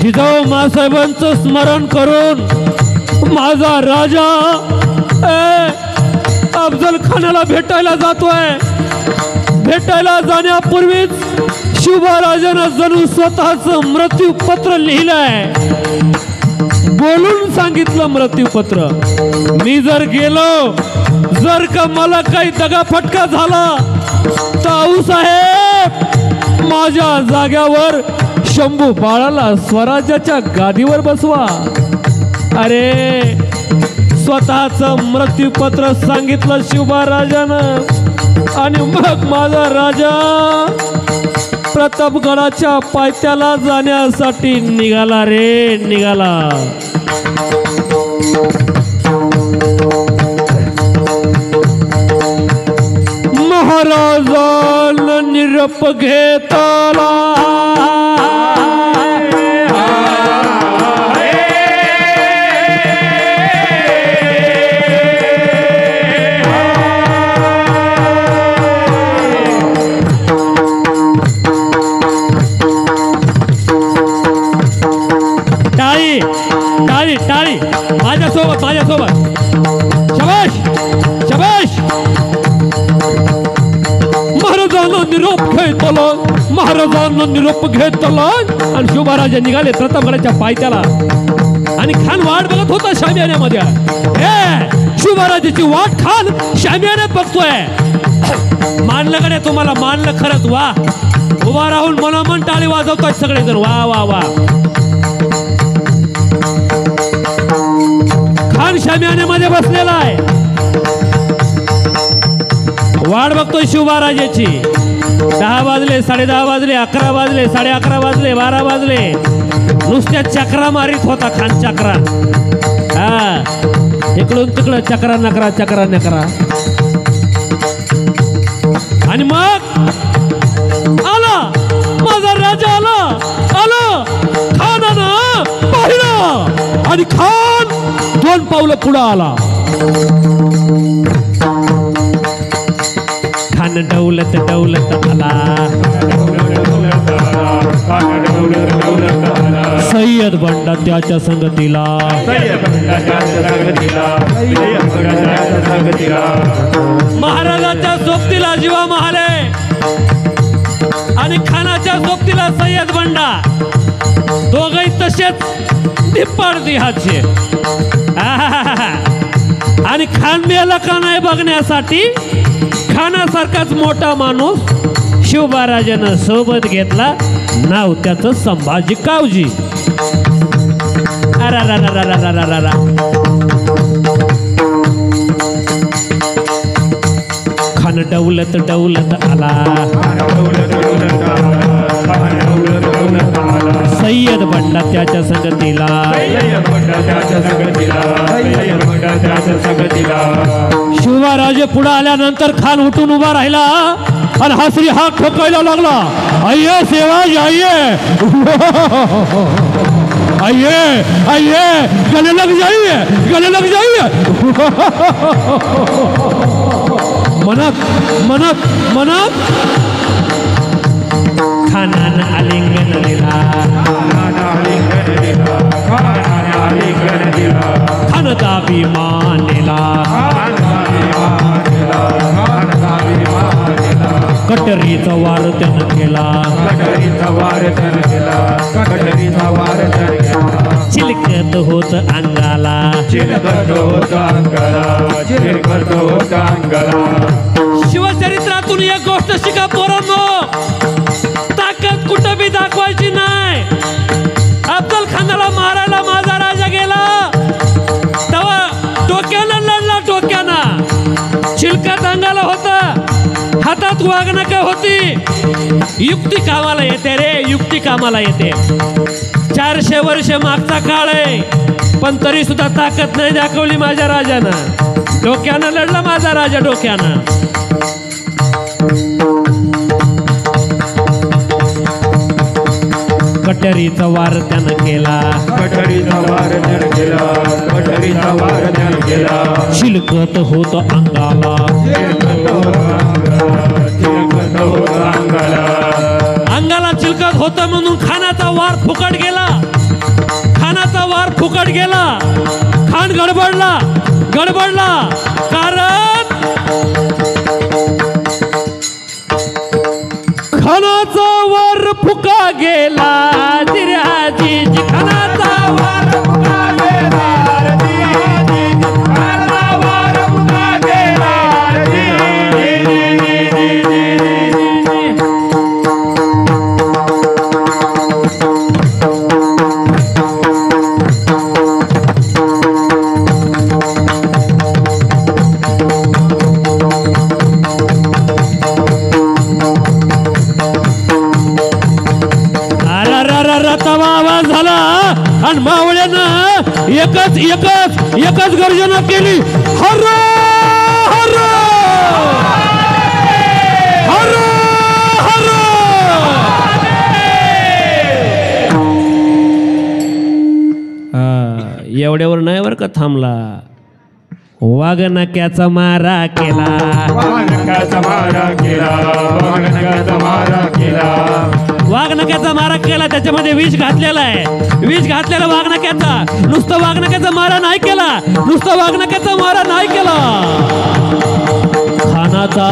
जिजाऊ मासाहेबांचं स्मरण करून माझा राजा अफजल खानाला भेटायला जातोय. भेटायला जाण्यापूर्वीच शिवराजानं जणू स्वतःच मृत्यूपत्र लिहिलंय. बोलून सांगितलं मृत्यूपत्र. मी जर गेलो जर का मला काही दगाफटका झाला तर आऊसाहेब माझ्या जाग्यावर शंभू बाळाला स्वराज्याच्या गादीवर बसवा. अरे स्वतःच मृत्यूपत्र सांगितलं शिवराजानं आणि मग माझा राजा प्रतापगडाच्या पायथ्याला जाण्यासाठी निघाला रे निघाला. महाराजांना निरोप घेतला. टाळी टाळी टाळी माझ्यासोबत माझ्यासोबत. शबाश शबाश. महाराजांना निरोप घेतला. महाराजांना निरोप घेतला आणि शिवराजे निघाले प्रतापगडाच्या पायथ्याला. आणि खान वाट बघत होता शामियान्यामध्ये. शिवराजाची वाट खान शामियान्यात बघतोय. मानलं कडे तुम्हाला मानलं खरंच. वा उभा राहून मनोमन टाळी वाजवतात सगळेजण. वा वा वा. खान शामियान्यामध्ये बसलेला आहे. वाट बघतोय शिवराजाची. 10 वाजले 10:30 वाजले 11 वाजले 11:30 वाजले 12 वाजले. नुसत्या चक्रा मारित होता खान. चक्रा इकडून तिकडं चक्रा नकरा चक्रा नकरा. आणि मग आला माझा राजा. आला आला खानानं पाहिलं आणि खान 2 पावलं पुढं आला. खान डौलत डौलत आला. सय्यद बंडा त्याच्या संगतीला. महाराजाच्या सोबतीला जीवा महाले आणि खानाच्या सोबतीला सय्यद बंडा. दोघही तसेच निप्पाड देहाचे. आणि खान मेला का नाही बघण्यासाठी खानासारखाच मोठा माणूस शिवराजानं सोबत घेतला. नाव त्याचं संभाजी कावजी. खान डौलत डौलत आला. सय्यद बंडा त्याच्या संगतीला. शिवराजे पुढे आल्यानंतर खान उठून उभा राहिला आणि हसरी हाक ठोकायला लागला. आइये सेवाज आइये आइये आइये गले लग जाइए गले लग जाइए. मनक मनक मनक. खानानं आलिंगन दिला. खानचा अभिमान नेला कटरीचा वार त्यानं केला चिलकत होत अंगाला शिवचरित्रातून एक गोष्ट शिका पोरांनो, ताकद कुठं बी दाखवायची नाही. अफजल खानाला मारायला माझा राजा गेला तेव्हा डोक्यानं लढला, डोक्यानं चिलकत अंगाला होता, हातात वाघनखं होती. युक्ती कामाला येते रे, युक्ती कामाला येते. 400 वर्ष मागचा काळ आहे पण तरी सुद्धा ताकद नाही दाखवली माझ्या राजानं. डोक्यानं लढला माझा राजा, डोक्यानं. कटरीचा वार त्यानं केला, चिलकत होत अंगाला, अंगाला चिलकत होत म्हणून खानाचा वार फुकट गेला, खानाचा वार फुकट गेला. खान गडबडला, गडबडला, कारण खानाचा वार फुका गेला. जिराजी खानाचा वार फुका गेला, आणि मावळ्यानं एकच गर्जना केली, हर हर हर हर. एवढ्यावर नाही बर का थांबला, वाघनक्याचा मारा केला, वाघनक्याचा मारा केला. त्याच्यामध्ये विष घातलेला आहे, विष घातलेला वाघनक्याचा. नुसतं वाघनक्याचा मारा नाही केला, नुसतं वाघनक्याचा मारा नाही केला. खानाचा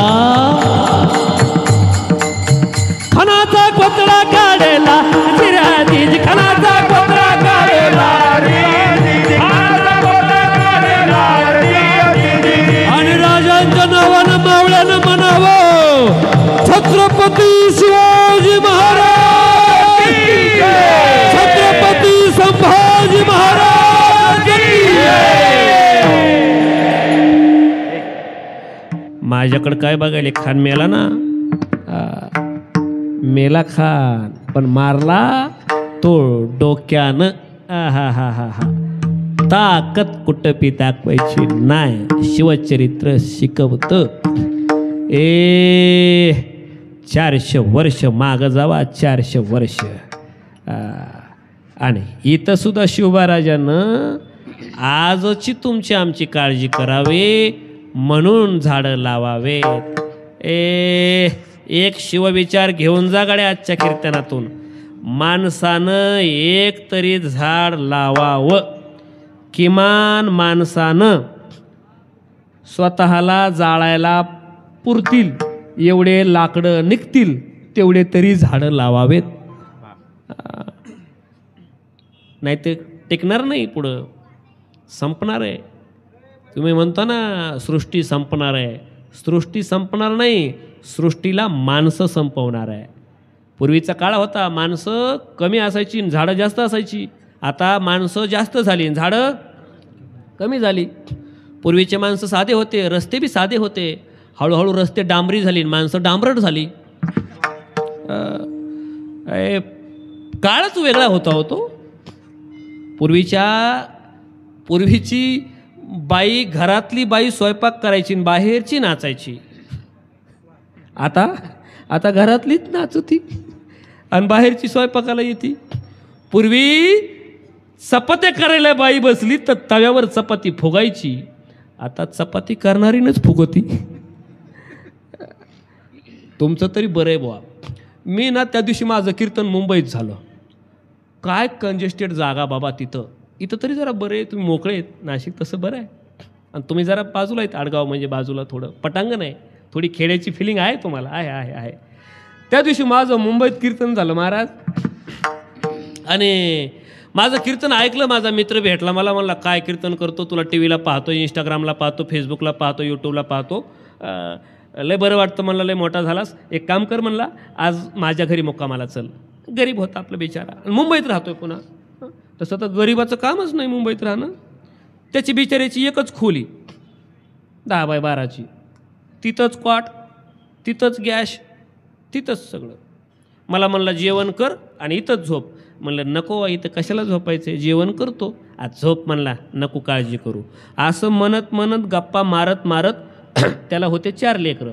कोतडा काढेला, जिराजी खानाचा कोतडा काढेला, आणि राजांच्या नावानं मावळ्यानं म्हणावं, छत्रपती शिवाजी महाराज, छत्रपती संभाजी महाराज. माझ्याकडे काय बघायला, खान मेला ना, मेला खान, पण मारला तो डोक्यानं. हा हा हा हा. ताकद कुठं बी दाखवायची नाही, शिवचरित्र शिकवत. 400 वर्ष माग जावा, 400 वर्ष. आणि इथं सुद्धा शिवबाराजानं आजची तुमची आमची काळजी करावी म्हणून झाडं लावावेत. एक शिवविचार घेऊन जा गाड्या आजच्या कीर्तनातून, माणसानं एक तरी झाड लावावं. किमान माणसानं स्वतःला जाळायला पुरतील एवढे लाकडं निघतील तेवढे तरी झाडं लावावेत. नाही ते टिकणार नाही, पुढं संपणार आहे. तुम्ही म्हणता ना सृष्टी संपणार आहे, सृष्टी संपणार नाही, सृष्टीला माणसं संपवणार आहे. पूर्वीचा काळ होता, माणसं कमी असायची, झाडं जास्त असायची. आता माणसं जास्त झाली, झाडं कमी झाली. पूर्वीचे माणसं साधे होते, रस्ते बी साधे होते. हळूहळू रस्ते डांबरी झाली, माणसं डांबरट झाली. काळच वेगळा होता होतो. पूर्वीची बाई, घरातली बाई स्वयंपाक करायची, बाहेरची नाचायची. आता घरातलीच नाचती आणि बाहेरची स्वयंपाकाला येते. पूर्वी चपात्या करायला बाई बसली तर तव्यावर चपाती फुगायची, आता चपाती करणारीनच फुगती. तुमचं तरी बरं आहे बुवा. मी ना त्या दिवशी माझं कीर्तन मुंबईत झालं. काय कंजेस्टेड जागा बाबा तिथं. इथं तरी जरा बरे तुम्ही मोकळे आहेत, नाशिक तसं बरं आहे. आणि तुम्ही जरा बाजूला आहेत, आडगाव म्हणजे बाजूला थोडं पटांगण आहे, थोडी खेड्याची फिलिंग आहे तुम्हाला. आहे. त्या दिवशी माझं मुंबईत कीर्तन झालं महाराज. आणि माझं कीर्तन ऐकलं, माझा मित्र भेटला, मला म्हणला काय कीर्तन करतो, तुला टी व्हीला पाहतो, इंस्टाग्रामला पाहतो, फेसबुकला पाहतो, यूट्यूबला पाहतो, लय बरं वाटतं म्हणलं, लय मोठा झालास, एक काम कर म्हणला, आज माझ्या घरी मुक्कामाला चल. गरीब होता आपला बिचारा, मुंबईत राहतोय पुन्हा. तसं तर गरीबाचं कामच नाही मुंबईत राहणं. त्याची बिचाऱ्याची एकच खोली 10 बाय 12ची, तिथंच कॉट, तिथंच गॅस, तिथंच सगळं. मला म्हणलं जेवण कर आणि इथंच झोप. म्हणलं नको, इथं कशाला झोपायचं, जेवण करतो, आज झोप. म्हणला नको काळजी करू. असं म्हणत गप्पा मारत त्याला होते 4 लेकरं.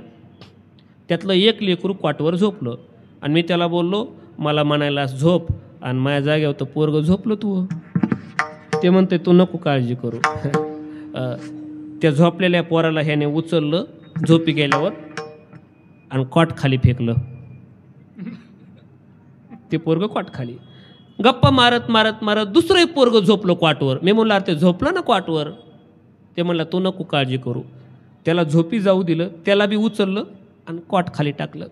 त्यातलं एक लेकरू कॉटवर झोपलं आणि मी त्याला बोललो मला म्हणायला झोप, आणि माझ्या जागेवर तर पोरगं झोपलं तू. ते म्हणते तू नको काळजी करू. त्या झोपलेल्या पोराला ह्याने उचललं झोपी गेल्यावर आणि कॉट खाली फेकलं. ते पोरगं कॉट खाली. गप्पा मारत दुसरंही पोरगं झोपलं कॉटवर. मी म्हणलं अरे ते झोपलं ना कॉटवर. ते म्हणलं तू नको काळजी करू. त्याला झोपी जाऊ दिलं, त्याला बी उचललं आणि कॉट खाली टाकलं.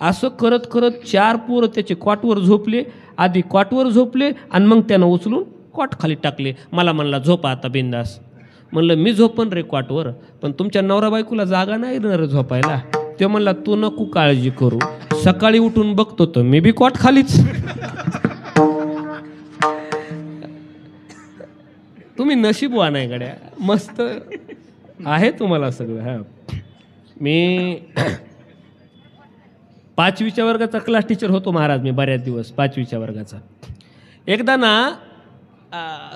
असं करत 4 पोरं त्याचे कॉटवर झोपले. आधी कॉटवर झोपले आणि मग त्यानं उचलून कॉट खाली टाकले. मला म्हणला झोपा आता बिंदास. म्हणलं मी झोपन रे कॉटवर, पण तुमच्या नवरा बायकोला जागा नाही रे झोपायला. ते म्हणला तू नको काळजी करू. सकाळी उठून बघतो तर मी बी कॉट खालीच. तुम्ही नशीबवान आहे गड्या, मस्त आहे तुम्हाला सगळं. हा, मी 5वीच्या वर्गाचा क्लास टीचर होतो महाराज मी बऱ्याच दिवस. 5वीच्या वर्गाचा एकदा ना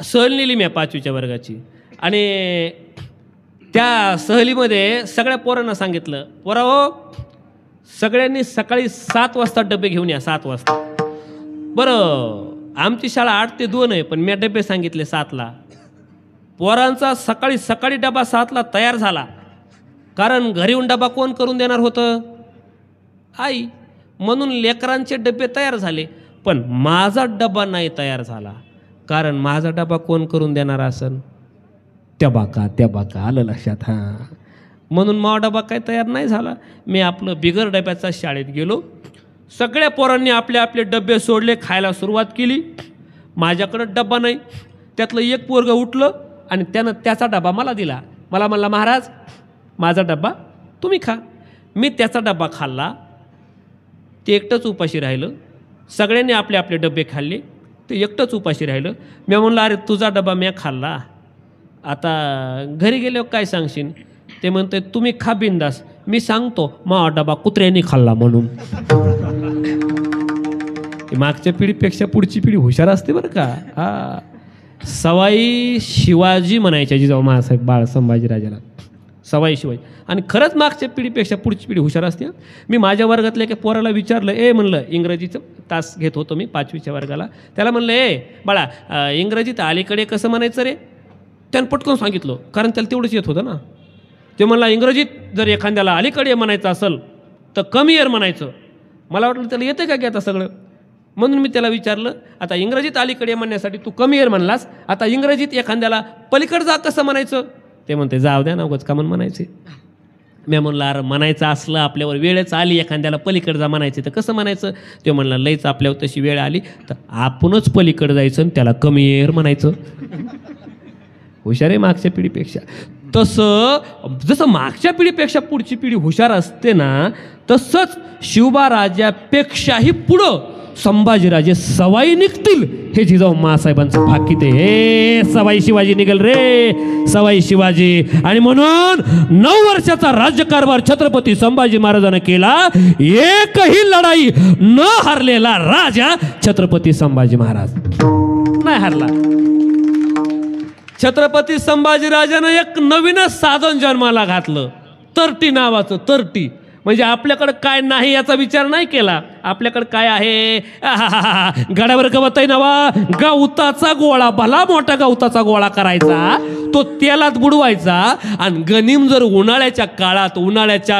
सहल नेली मी 5वीच्या वर्गाची. आणि त्या सहलीमध्ये सगळ्या पोरांना सांगितलं, पोराओ सगळ्यांनी सकाळी 7 वाजता डबे घेऊन या. 7 वाजता. बरं आमची शाळा 8 ते 2 आहे, पण मी डबे सांगितले 7ला. पोरांचा सकाळी डबा 7ला तयार झाला, कारण घरी येऊन डबा कोण करून देणार होतं, आई. म्हणून लेकरांचे डबे तयार झाले, पण माझा डबा नाही तयार झाला, कारण माझा डबा कोण करून देणार असन, त्या बाका आलं लक्षात. हां, म्हणून माझा डबा काय तयार नाही झाला. मी आपलं बिगर डब्याचा शाळेत गेलो. सगळ्या पोरांनी आपले आपले डबे सोडले, खायला सुरुवात केली. माझ्याकडं डबा नाही. त्यातलं एक पोरगं उठलं आणि त्यानं त्याचा डबा मला दिला. मला म्हणला महाराज माझा डबा तुम्ही खा. मी त्याचा डबा खाल्ला. ते एकटंच उपाशी राहिलं. सगळ्यांनी आपले आपले डबे खाल्ले, ते एकटंच उपाशी राहिलं. मी म्हणलं अरे तुझा डबा मी खाल्ला, आता घरी गेल्यावर काय सांगशील. ते म्हणते तुम्ही खा बिंदास, मी सांगतो मग डबा कुत्र्यांनी खाल्ला म्हणून. मागच्या पिढीपेक्षा पुढची पिढी हुशार असते बरं का. हा, सवाई शिवाजी म्हणायच्या जिजाऊ महासाहेब बाळ संभाजीराजाला, सवाई शिवाजी. आणि खरंच मागच्या पिढीपेक्षा पुढची पिढी हुशार असते. मी माझ्या वर्गातल्या एका पोराला विचारलं, म्हणलं इंग्रजीचं तास घेत होतो मी 5वीच्या वर्गाला. त्याला म्हणलं बाळा इंग्रजीत अलीकडे कसं म्हणायचं रे. त्यानं पटकन सांगितलं, कारण त्याला तेवढंच येत होतं ना. ते म्हणला इंग्रजीत जर एखाद्याला अलीकडे म्हणायचं असेल तर कमी इयर म्हणायचं. मला वाटलं त्याला येतं का की आता सगळं. म्हणून मी त्याला विचारलं, आता इंग्रजीत अलीकडे म्हणण्यासाठी तू कमी इयर म्हणलास, आता इंग्रजीत एखाद्याला पलीकडे जा कसं म्हणायचं. ते म्हणते जाऊ द्या ना उगाच का म्हणून म्हणायचे. मी म्हणलं अरे म्हणायचं असलं आपल्यावर वेळच आली एखाद्याला पलीकडे जा म्हणायचं तर कसं म्हणायचं. ते म्हणलं लईच आपल्यावर तशी वेळ आली तर आपणच पलीकडे जायचं आणि त्याला कमी इयर म्हणायचं. हुशार आहे मागच्या पिढीपेक्षा. तसं जसं मागच्या पिढीपेक्षा पुढची पिढी हुशार असते ना, तसंच शिवबाराजापेक्षाही पुढं संभाजीराजे सवाई निघतील हे जिजाऊ मासाहेबांचं भाकीत आहे. हे सवाई शिवाजी निघेल रे, सवाई शिवाजी. आणि म्हणून 9 वर्षाचा राज्यकारभार छत्रपती संभाजी महाराजांनी केला. एकही लढाई न हरलेला राजा छत्रपती संभाजी महाराज नाही हरला. छत्रपती संभाजीराजानं एक नवीनच साधन जन्माला घातलं, तरटी नावाचं. तरटी म्हणजे आपल्याकडं काय नाही याचा विचार नाही केला. आपल्याकडं काय आहे, गडावर गवत आहे नवा, गवताचा गोळा, भला मोठा गवताचा गोळा करायचा, तो तेलात बुडवायचा. आणि गनिम जर उन्हाळ्याच्या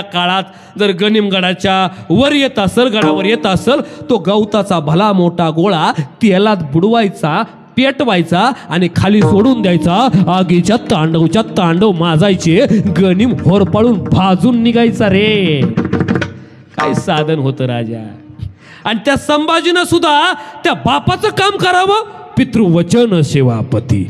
काळात जर गनिम गडाच्या वर येत असेल, गडावर येत असेल, तो गवताचा भला मोठा गोळा तेलात बुडवायचा, पेटवायचा आणि खाली सोडून द्यायचा. आगीच्या तांडव माजायचे, गनिम होरपाळून भाजून निघायचा रे. काय साधन होतं राजा. आणि त्या संभाजीनं सुद्धा त्या बापाचं काम करावं. पितृवचन सेवापती.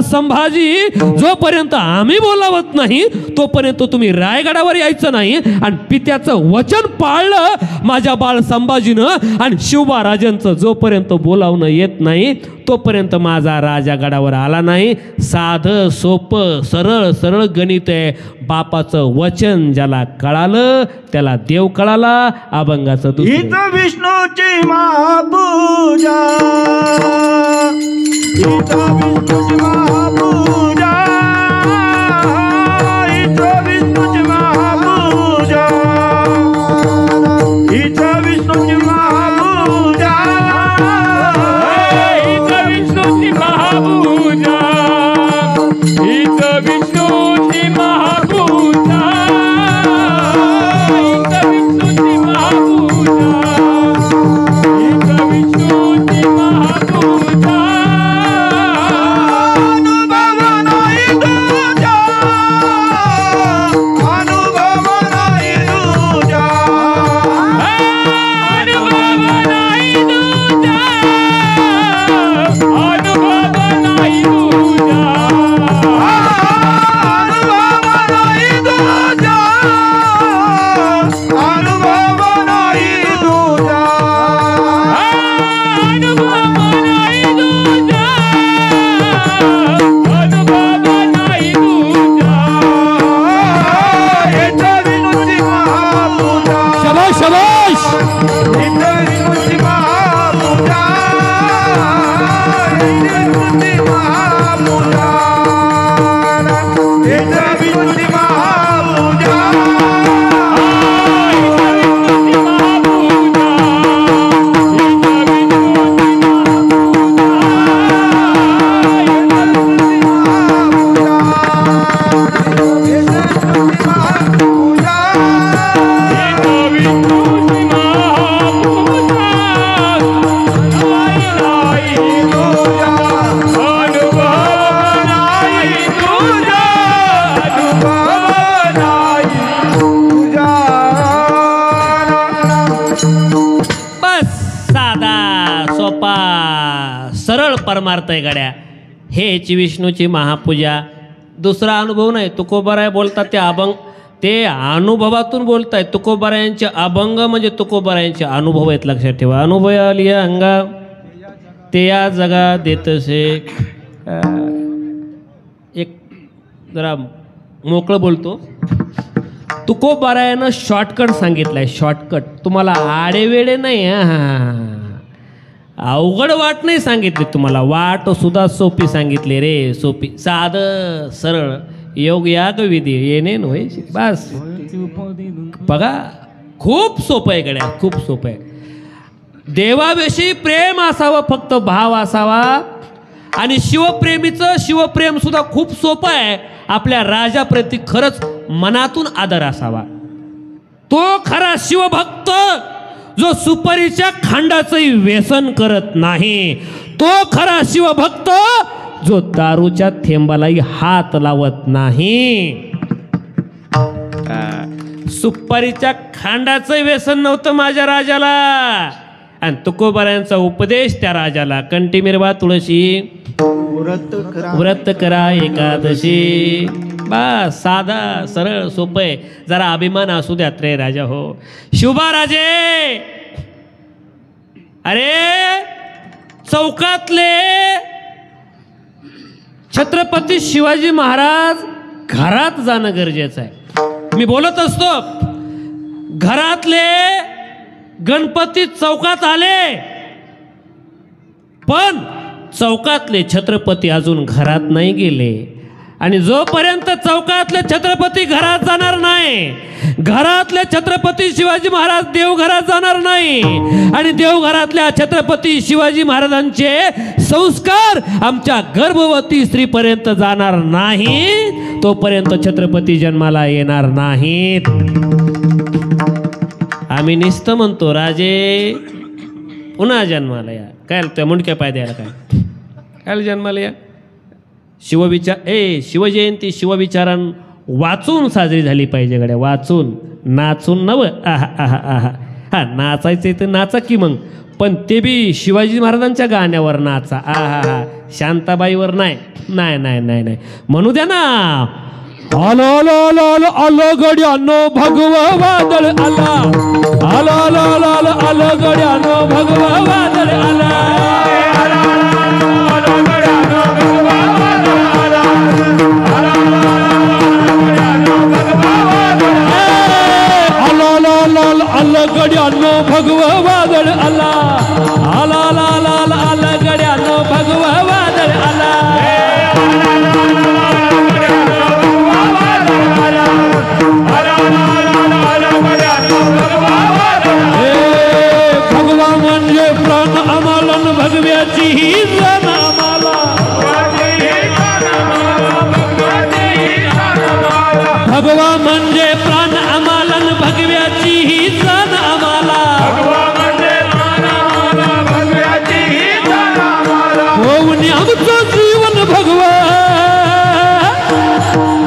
संभाजी, जोपर्यंत आम्ही बोलावत नाही तोपर्यंत तुम्ही रायगडावर यायचं नाही. आणि पित्याचं वचन पाळलं माझ्या बाळ संभाजीनं. आणि शिवबा राजांचं जोपर्यंत बोलावणं येत नाही तोपर्यंत माझा राजा गडावर आला नाही. साधं सोपं सरळ सरळ गणित आहे. बापाचं वचन ज्याला कळालं त्याला देव कळाला. अभंगाचं दुसरं. विष्णूची महापूजा, विष्णूची महापूजा, विष्णूची महापूजा, विष्णूची महापूजा, विष्णूची महापूजा, विष्णूची महापूजा, विष्णूची महापूजा, विष्णूची महापूजा. परमार्थ आहे गड्या. हेची विष्णूची महापूजा. दुसरा अनुभव नाही. तुकोबाराय बोलतात ते अनुभवातून बोलतायत. तुकोबारायांचे अभंग म्हणजे तुकोबारायांचे अनुभव आहेत, लक्षात ठेवा. अनुभव लिया अंगा ते या जगा देतसे. एक जरा मोकळं बोलतो. तुकोबारायानं शॉर्टकट सांगितलंय. शॉर्टकट तुम्हाला आडेवेडे नाही. अवघड वाट नाही सांगितली तुम्हाला. वाट सुद्धा सोपी सांगितली रे. सोपी साधं सरळ योग याग विधी येणे नव्हे. बस बघा, खूप सोपं आहे गड्या, खूप सोपं आहे. देवाविषयी प्रेम असावं, फक्त भाव असावा. आणि शिवप्रेम सुद्धा खूप सोपं आहे. आपल्या राजाप्रती खरंच मनातून आदर असावा. तो खरा शिवभक्त जो सुपारीच्या खांडाचंही व्यसन करत नाही. तो खरा शिवभक्त जो दारूच्या थेंबालाही हात लावत नाही. सुपारीच्या खांडाचं व्यसन नव्हतं माझ्या राजाला. आणि तुकोबारायांचा उपदेश त्या राजाला. कंठी मिरवा तुळशी, व्रत करा एकादशी. बस साधा सरळ सोपं. जरा अभिमान असू द्यात रे राजा. हो शिवबा राजे, अरे चौकातले छत्रपती शिवाजी महाराज घरात जाणं गरजेचं आहे. मी बोलत असतो घरातले गणपती चौकात आले, पण चौकातले छत्रपती अजून घरात नाही गेले. आणि जोपर्यंत चौकातले छत्रपती घरात जाणार नाही, घरातले छत्रपती शिवाजी महाराज देवघरात जाणार नाही, आणि देवघरातल्या छत्रपती शिवाजी महाराजांचे संस्कार आमच्या गर्भवती स्त्रीपर्यंत जाणार नाही, तोपर्यंत छत्रपती जन्माला येणार नाहीत. आम्ही नुसतं म्हणतो राजे पुन्हा जन्माला या. काय त्या मुंडक्या पाय द्यायला काय. काय जन्माला या शिवजयंती शिवविचारां वाचून साजरी झाली पाहिजे गड्या, वाचून, नाचून नव. आहा आहा आहा. हा नाचायचं तर नाचा की मग, पण ते बी शिवाजी महाराजांच्या गाण्यावर नाचा. आहा हा, शांताबाईवर नाही. नाही नाही नाही नाही म्हणू द्या ना. आलो आलो आलो आलो आलो गड्यानो भगवा वादळ आला, आलो आलो आलो आलो आलो गड्यानो भगवा वादळ आला, आलो आलो आलो गड्यानो भगवा वादळ आला, आला आला आला आला गड्यानो भगवा वादळ आला. भगवा म्हणजे प्राण आम्हाला, भगव्याची ही जाण आम्हाला, भगवा म्हणजे प्राण आम्हाला, भगव्याची ही जाण आम्हाला, होऊन आमचं जीवन भगवा,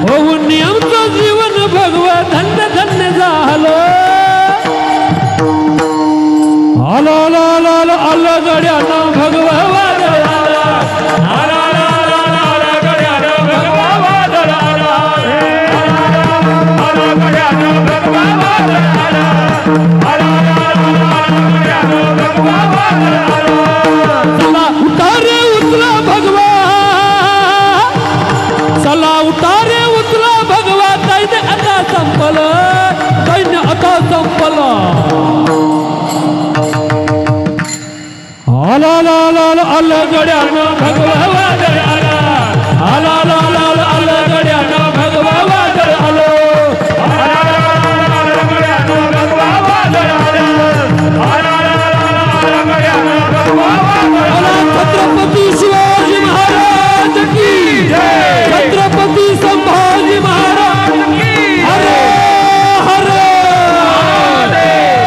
होऊन आमचं जीवन भगवा धन्य धन्य झालं. आलो आलो आलो आलो आलो गड्यानो भगवा वादळ आला, आलो आलो आलो आलो गड्यानो भगवा वादळ आला, आलो गड्यानो भगवा वादळ आला, आलो आलो गड्यानो भगवा वादळ आला. चला उठा रे उचला भगवा, चला उठा रे उचला भगवा, दैन्य आता संपलं, दैन्य आता संपलं. आला आला आला आला आला गड्यानो भगवा वादळ आला, आला आला आला आला आला गड्यानो भगवा वादळ आलो, आला आला आला गड्यानो भगवा वादळ आलो, आला आला गड्यानो भगवा वादळ आलो. छत्रपती शिवाजी महाराज की जय, छत्रपती संभाजी महाराज की हरे हरे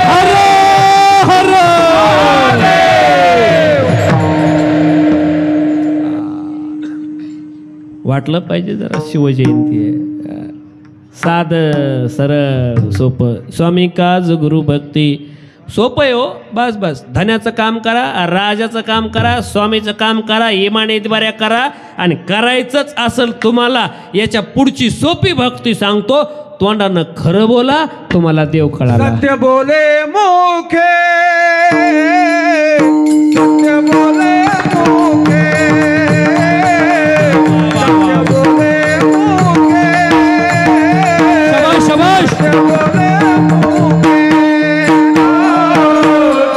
हरे हरे. वाटलं पाहिजे जरा शिवजयंती आहे. साधं सरळ सोपं, स्वामी काज गुरु भक्ती सोपं आहे हो. बस बस धन्याचं काम करा, राजाचं काम करा, स्वामीचं काम करा, इमान इतबाऱ्या करा, आणि करायचंच असेल तुम्हाला याच्या पुढची सोपी भक्ती सांगतो. तोंडानं खरं बोला, तुम्हाला देव कळाला. सत्य बोले मुखे, सत्य बोले मुखे, सत्य बोले मुखे, शाबाश शाबाश.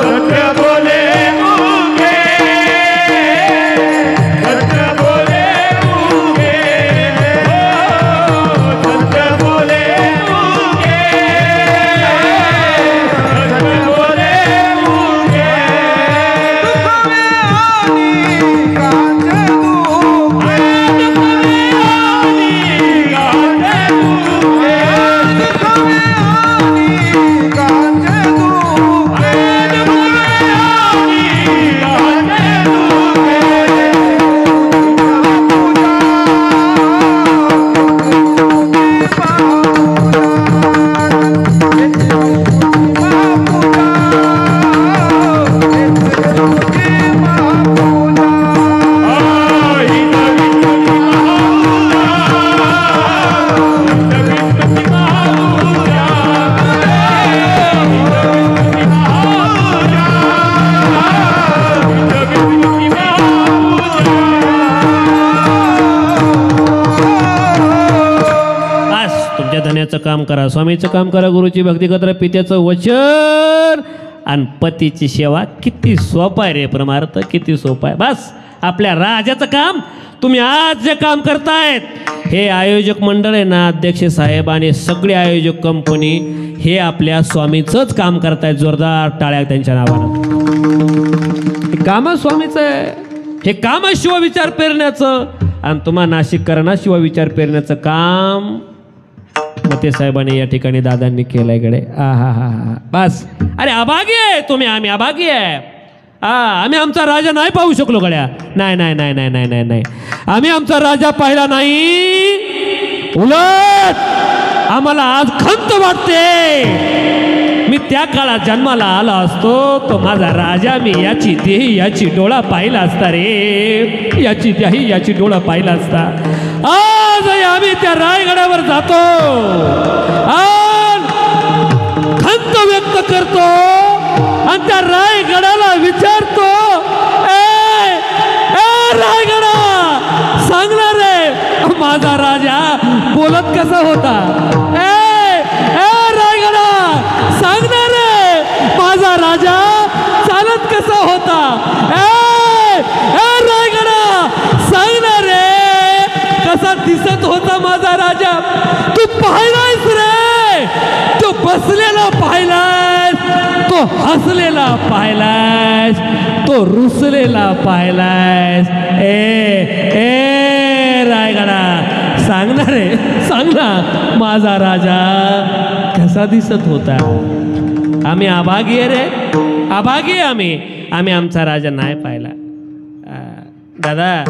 सत्य बोले मुखे, सत्य बोले मुखे, सत्य बोले मुखे, सत्य बोले मुखे, सत्य बोले मुखे. काम करा, स्वामीचं काम करा, गुरुची भक्ती करा, पित्याचं वचन आणि पतीची सेवा. किती सोपं आहे रे परमार्थ, किती सोपं आहे. बस आपल्या राजाचं काम तुम्ही आज जे काम करतायत, हे आयोजक मंडळ आहे ना, अध्यक्ष साहेब आणि सगळे आयोजक कंपनी, हे आपल्या स्वामीचंच काम करतायत. जोरदार टाळ्या त्यांच्या नावानं. हे काम स्वामीचं आहे, हे काम शिवविचार पेरण्याचं, आणि तुम्हा नाशिककरांना शिवविचार पेरण्याचं काम मते साहेबांनी या ठिकाणी दादांनी केलंय कडे. हा हा हा हा. बस अरे अभागी आहे तुम्ही, आम्ही अभागी आहे. आम्ही आमचा राजा नाही पाहू शकलो गड्या. नाही नाही नाही नाही नाही नाही नाही आम्ही आमचा राजा पाहिला नाही. उलट आम्हाला आज खंत वाटते, मी त्या काळात जन्माला आला असतो तो माझा राजा मी याची देही याची डोळा पाहिला असता रे, याची देही याची डोळा पाहिला असता. आज आम्ही त्या रायगडावर जातो, खंत व्यक्त करतो आणि त्या रायगडाला विचारतो, ए रायगडा सांगणार रे माझा राजा बोलत कसा होता. ए रायगडा सांगणार रे माझा राजा चालत कसा होता. ए रायगडा सांगणार रे कसा दिसत होता माझा राजा. तू पाहिलायस रे, तो बसलेला पाहिलायस, तो हसलेला पाहिलायस, तो रुसलेला पाहिलायस. ए रायगडा सांगणार रे, सांग ना माझा राजा कसा दिसत होता. आम्ही अभागी आहे रे, अभागी आम्ही आमचा राजा नाही पाहिला. दादा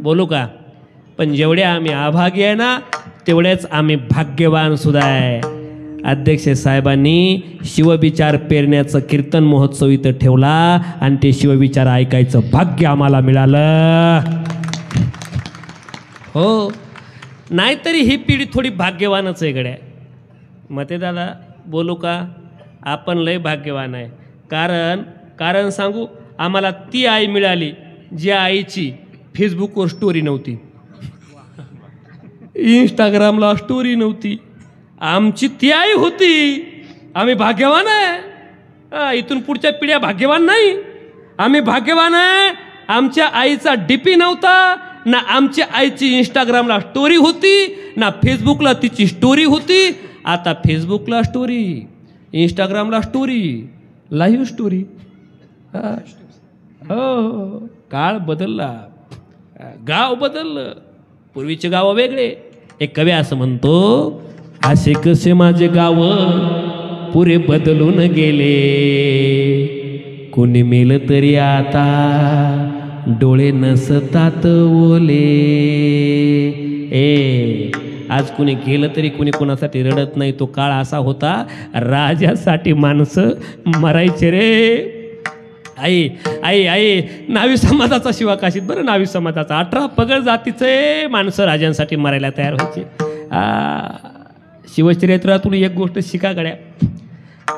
बोलू का, पण जेवढे आम्ही अभागी आहे ना तेवढेच आम्ही भाग्यवान सुद्धा आहे. अध्यक्ष साहेबांनी शिवविचार पेरण्याचं कीर्तन महोत्सव इथं ठेवला आणि ते शिवविचार ऐकायचं भाग्य आम्हाला मिळालं. हो, नाहीतरी ही पिढी थोडी भाग्यवानच आहे गड्या. मते दादा बोलू का, आपण लय भाग्यवान आहे. कारण सांगू, आम्हाला ती आई मिळाली ज्या आईची फेसबुकवर स्टोरी नव्हती, इंस्टाग्रामला स्टोरी नव्हती. आमची ती आई होती, आम्ही भाग्यवान आहे. इथून पुढच्या पिढ्या भाग्यवान नाही, आम्ही भाग्यवान आहे. आमच्या आईचा डीपी नव्हता, ना आमच्या आईची इंस्टाग्रामला स्टोरी होती, ना फेसबुकला तिची स्टोरी होती. आता फेसबुकला स्टोरी, इंस्टाग्रामला स्टोरी, लाईव्ह स्टोरी. हो, काळ बदलला, गाव बदललं. पूर्वीचे गाव वेगळे. एक कवी असं म्हणतो, असे कसे माझे गाव पुरे बदलून गेले, कोणी मेल तरी आता डोळे नसतात ओले. आज कुणी गेलं तरी कुणी कोणासाठी रडत नाही. तो काळ असा होता, राजासाठी माणसं मरायचे रे. आई आई आई नावी समाजाचा शिवाकाशीत, बरं नावी समाजाचा 18 पगड जातीचे माणसं राजांसाठी मरायला तयार व्हायचे. शिवचरित्रातून एक गोष्ट शिका गड्या,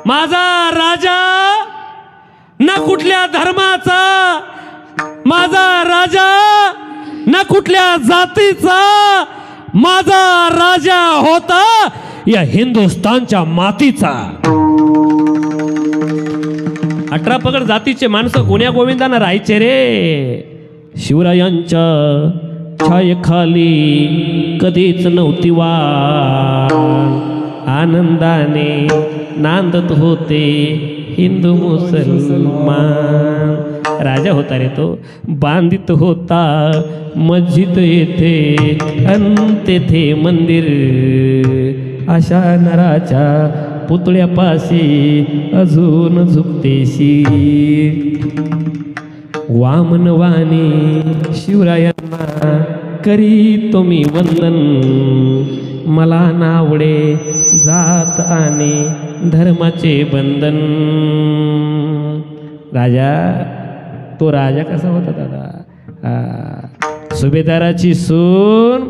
माझा राजा ना कुठल्या धर्माचा, माझा राजा ना कुठल्या जातीचा, माझा राजा होता या हिंदुस्थानच्या मातीचा. 18 पगड जातीचे माणसं गुण्या गोविंदांना राहायचे रे. शिवरायांच्या छायेखाली कधीच नव्हती वाण, आनंदाने नांदत होते हिंदू मुसलमान. राजा होता रे तो, बांधित होता मस्जिद येथे अन तेथे मंदिर. अशा नराच्या पुतळ्यापाशी अजून झुकते शीर. वामनवाणी शिवरायांना करी तुम्ही वंदन, मला नावडे जात आणि धर्माचे बंधन. राजा, तो राजा कसा होता दादा, सुभेदाराची सून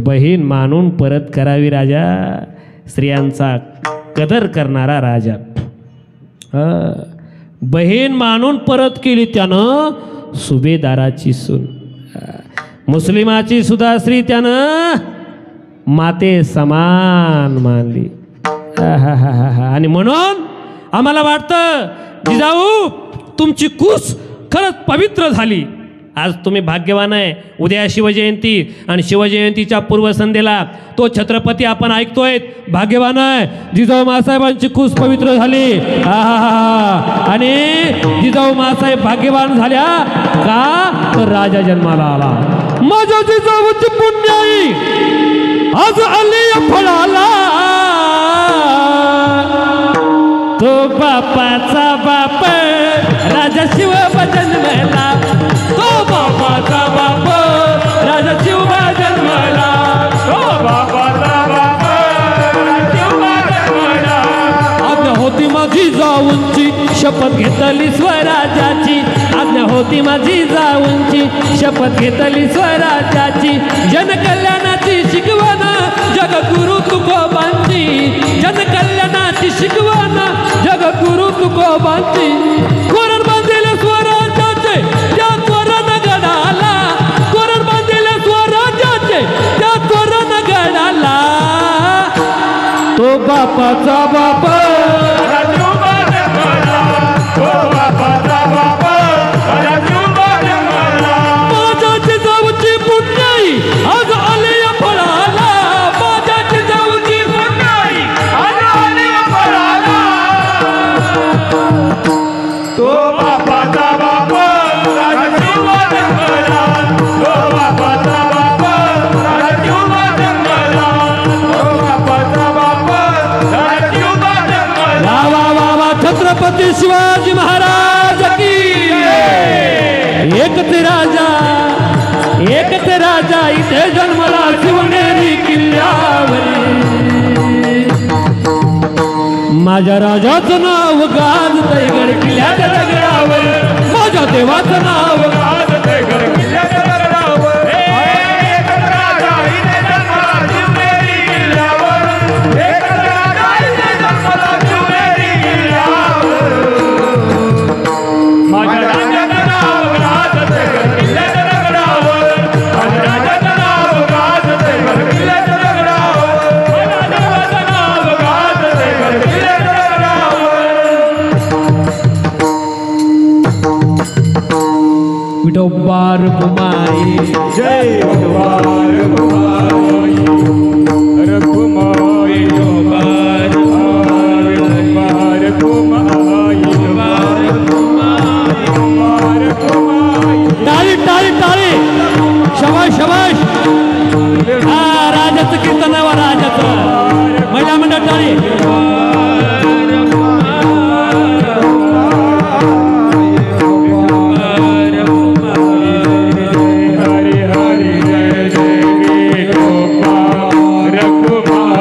बहीण मानून परत करावी राजा. स्त्रियांचा कदर करणारा राजा. बहीण मानून परत केली त्यानं सुभेदाराची सून. मुस्लिमाची सुद्धा स्त्री त्यानं माते समान मानली. आणि म्हणून आम्हाला वाटतं जिजाऊ तुमची कूस खरंच पवित्र झाली. आज तुम्ही भाग्यवान आहे. उद्या शिवजयंती आणि शिवजयंतीच्या पूर्वसंध्येला तो छत्रपती आपण ऐकतोय. भाग्यवान आहे. जिजाऊ मासाहेबांची कूस पवित्र झाली. आणि जिजाऊ मासाहेब भाग्यवान झाल्या का, तर राजा जन्माला आला. माझ्या जिजाऊची पुण्याई आज आली फळाला, तो बापाचा बाप राजा शिव जन्मला तो बापाचा बाप राजा शिव जन्मला तो बापाचा बाप शिवबा जन्मला. आज्ञा होती माझी जाऊनची शपथ घेतली स्वराज्याची आज्ञा होती माझी जाऊनची शपथ घेतली स्वराज्याची जनकल्याणाची शिकवण जगगुरु तुकोबांची जनकल्याणाची शिकवण जगगुरु तुकोबांची कोरण बांधिले स्वराज्याचे त्या कोरण गडाला कोरण बांधिले स्वराज्याचे त्या कोरण गडाला तो बापाचा बाप शिवबा जन्मला. तो बापाचा बाप शिवबा जन्मला. माझ्याची जाऊची पुण्याई आज आले या फळाला माझ्याची जाऊची पुण्याई आज आली फळाला. तो बापाचा बाप शिवबा जन्मला. तो बापाचा बाप शिवबा जन्मला. तो बापाचा बाप शिवबा जन्मला. वा वा वा छत्रपती शिवाजी महाराज की एकच राजा इथे जन्मला शिवनेरी किल्ल्यावरी माझ्या राजाचं नाव गाजतंय गड किल्ल्याच्या दगडावर माझ्या देवाचं नाव गाजतंय गड किल्ल्याच्या दगडावर. एकच राजा इथे जन्मला शिवनेरी किल्ल्यावर. एकच राजा इथे जन्मला शिवनेरी किल्ल्यावर. माझ्या राजाचं नाव गाजतंय गड किल्ल्याच्या दगडावर. माझ्या राजाचं नाव गाजतंय गड किल्ल्याच्या दगडावर. माझ्या देवाचं नाव गाजतंय गड किल्ल्याच्या दगडावर. विठोबार कुमाई जय भगवान रघुमाई रघुमाई रघुमाई. टाळी टाळी टाळी शबाश शबाश हा राजाचं कीर्तन आहे वा राजाचं महिला मंडळ टाळी हरी हरी जय जय विठोबा रघुमाई.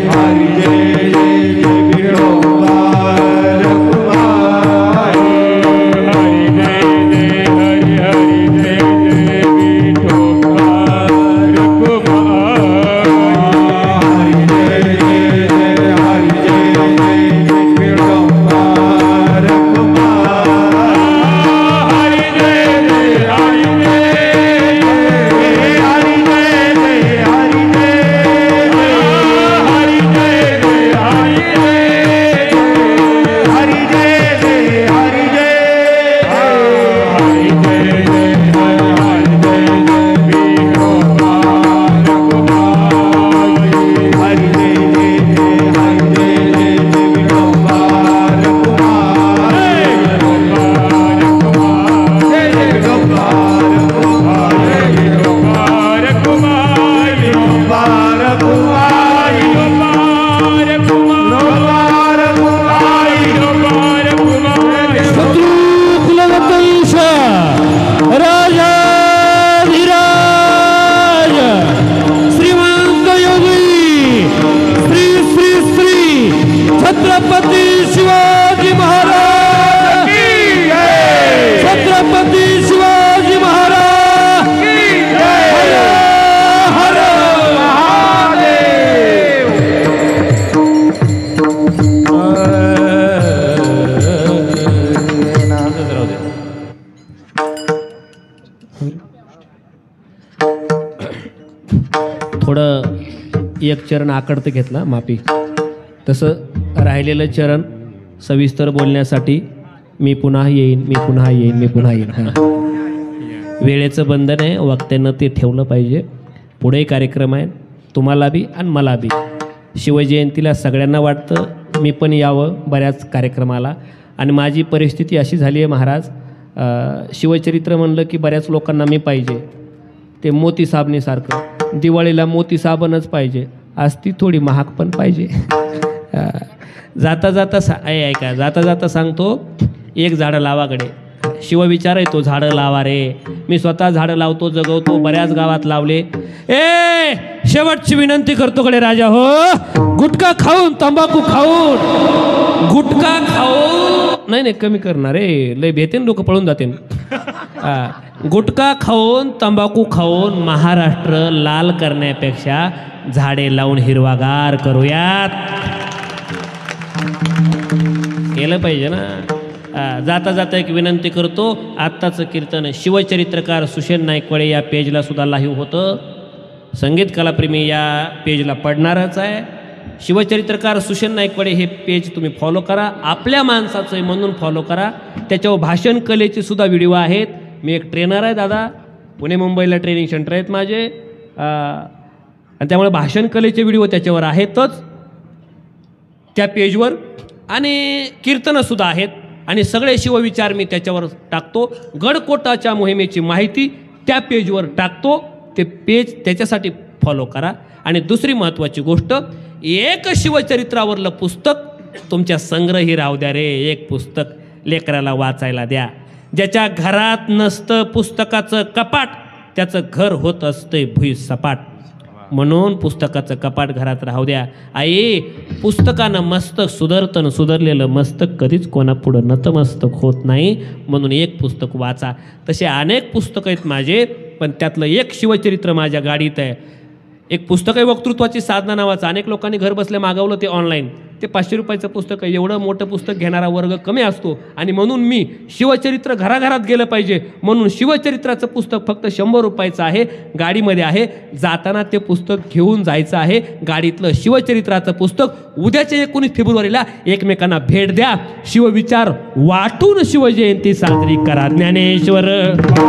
हरी जय जय विठोबा रघुमाई. हरी जय जय हरी हरी जय जय विठोबा रघुमाई. हरी जय जय हरी जय जय विठोबा रघुमाई. हरी जय जय हरी जय हरी जय जय हरी जय हरी जय हरी जय जय हरी जय हरी जय विठोबा रघुमाई. हरी जय हरी जय विठोबा रघुमाई. विठोबा रघुमाई. विठोबा रघुमाई. विठोबा रघुमाई. शत्रू कुलवंश राजा धीराज श्रीमंत योगी श्री श्री श्री छत्रपती शिवाजी महाराज छत्रपती शिवाजी महाराज हर हर थोडं एक चरण आकडतं घेतला माफी तसं राहिलेलं चरण सविस्तर बोलण्यासाठी मी पुन्हा येईन मी पुन्हा येईन मी पुन्हा येईन हां वेळेचं बंधन आहे वक्त्यानं ते ठेवलं पाहिजे पुढे कार्यक्रम आहे तुम्हाला बी आणि मला बी शिवजयंतीला सगळ्यांना वाटतं मी पण यावं बऱ्याच कार्यक्रमाला आणि माझी परिस्थिती अशी झाली आहे महाराज शिवचरित्र म्हणलं की बऱ्याच लोकांना मी पाहिजे ते मोती साबणीसारखं दिवाळीला मोती साबणच पाहिजे आज ती थोडी महाग पण पाहिजे जाता जाता ऐका जाता जाता सांगतो, एक झाडं लावाकडे. शिवविचार आहे तो, झाडं लावा रे. मी स्वतः झाडं लावतो, जगवतो, बऱ्याच गावात लावले. ए शेवटची विनंती करतो कडे राजा हो, गुटखा खाऊन तंबाखू खाऊन गुटखा खाऊन नाही कमी करणार रे, लय भेटेन लोक पळून जाते. गुटखा खाऊन तंबाखू खाऊन महाराष्ट्र लाल करण्यापेक्षा झाडे लावून हिरवागार करूयात. केलं पाहिजे ना. जाता जाता एक विनंती करतो, आत्ताचं कीर्तन शिवचरित्रकार सुषेण नाईकवाडे या पेजला सुद्धा लाईव्ह होतं. संगीत कलाप्रेमी या पेजला पडणारच आहे. शिवचरित्रकार सुषेण नाईकवाडे हे पेज तुम्ही फॉलो करा. आपल्या माणसाचं आहे म्हणून फॉलो करा. त्याच्यावर भाषण कलेचे सुद्धा व्हिडिओ आहेत. मी एक ट्रेनर आहे दादा, पुणे मुंबईला ट्रेनिंग सेंटर आहेत माझे, आणि त्यामुळे भाषण कलेचे व्हिडिओ त्याच्यावर आहेतच त्या पेजवर, आणि कीर्तनंसुद्धा आहेत, आणि सगळे शिवविचार मी त्याच्यावर टाकतो. गडकोटाच्या मोहिमेची माहिती त्या पेजवर टाकतो. ते पेज त्याच्यासाठी फॉलो करा. आणि दुसरी महत्त्वाची गोष्ट, एक शिवचरित्रावरलं पुस्तक तुमच्या संग्रही राहू द्या रे. एक पुस्तक लेकराला वाचायला द्या. ज्याच्या घरात नसतं पुस्तकाचं कपाट, त्याचं घर होत असते भुई सपाट. म्हणून पुस्तकाचं कपाट घरात राहू द्या. आई, पुस्तकानं मस्तक सुधरतं, सुधरलेलं मस्तक कधीच कोणापुढं नतमस्तक होत नाही. म्हणून एक पुस्तक वाचा. तसे अनेक पुस्तकं आहेत माझे, पण त्यातलं एक शिवचरित्र माझ्या गाडीत आहे. एक पुस्तक आहे वक्तृत्वाची साधना नावाचं, अनेक लोकांनी घर बसल्या मागवलं ते ऑनलाईन. ते 500 रुपयाचं पुस्तक आहे. एवढं मोठं पुस्तक घेणारा वर्ग कमी असतो, आणि म्हणून मी शिवचरित्र घराघरात गेलं पाहिजे म्हणून शिवचरित्राचं पुस्तक फक्त 100 रुपयाचं आहे. गाडीमध्ये आहे, जाताना ते पुस्तक घेऊन जायचं आहे. गाडीतलं शिवचरित्राचं पुस्तक उद्याच्या 19 फेब्रुवारीला एकमेकांना भेट द्या. शिवविचार वाटून शिवजयंती साजरी करा. ज्ञानेश्वर.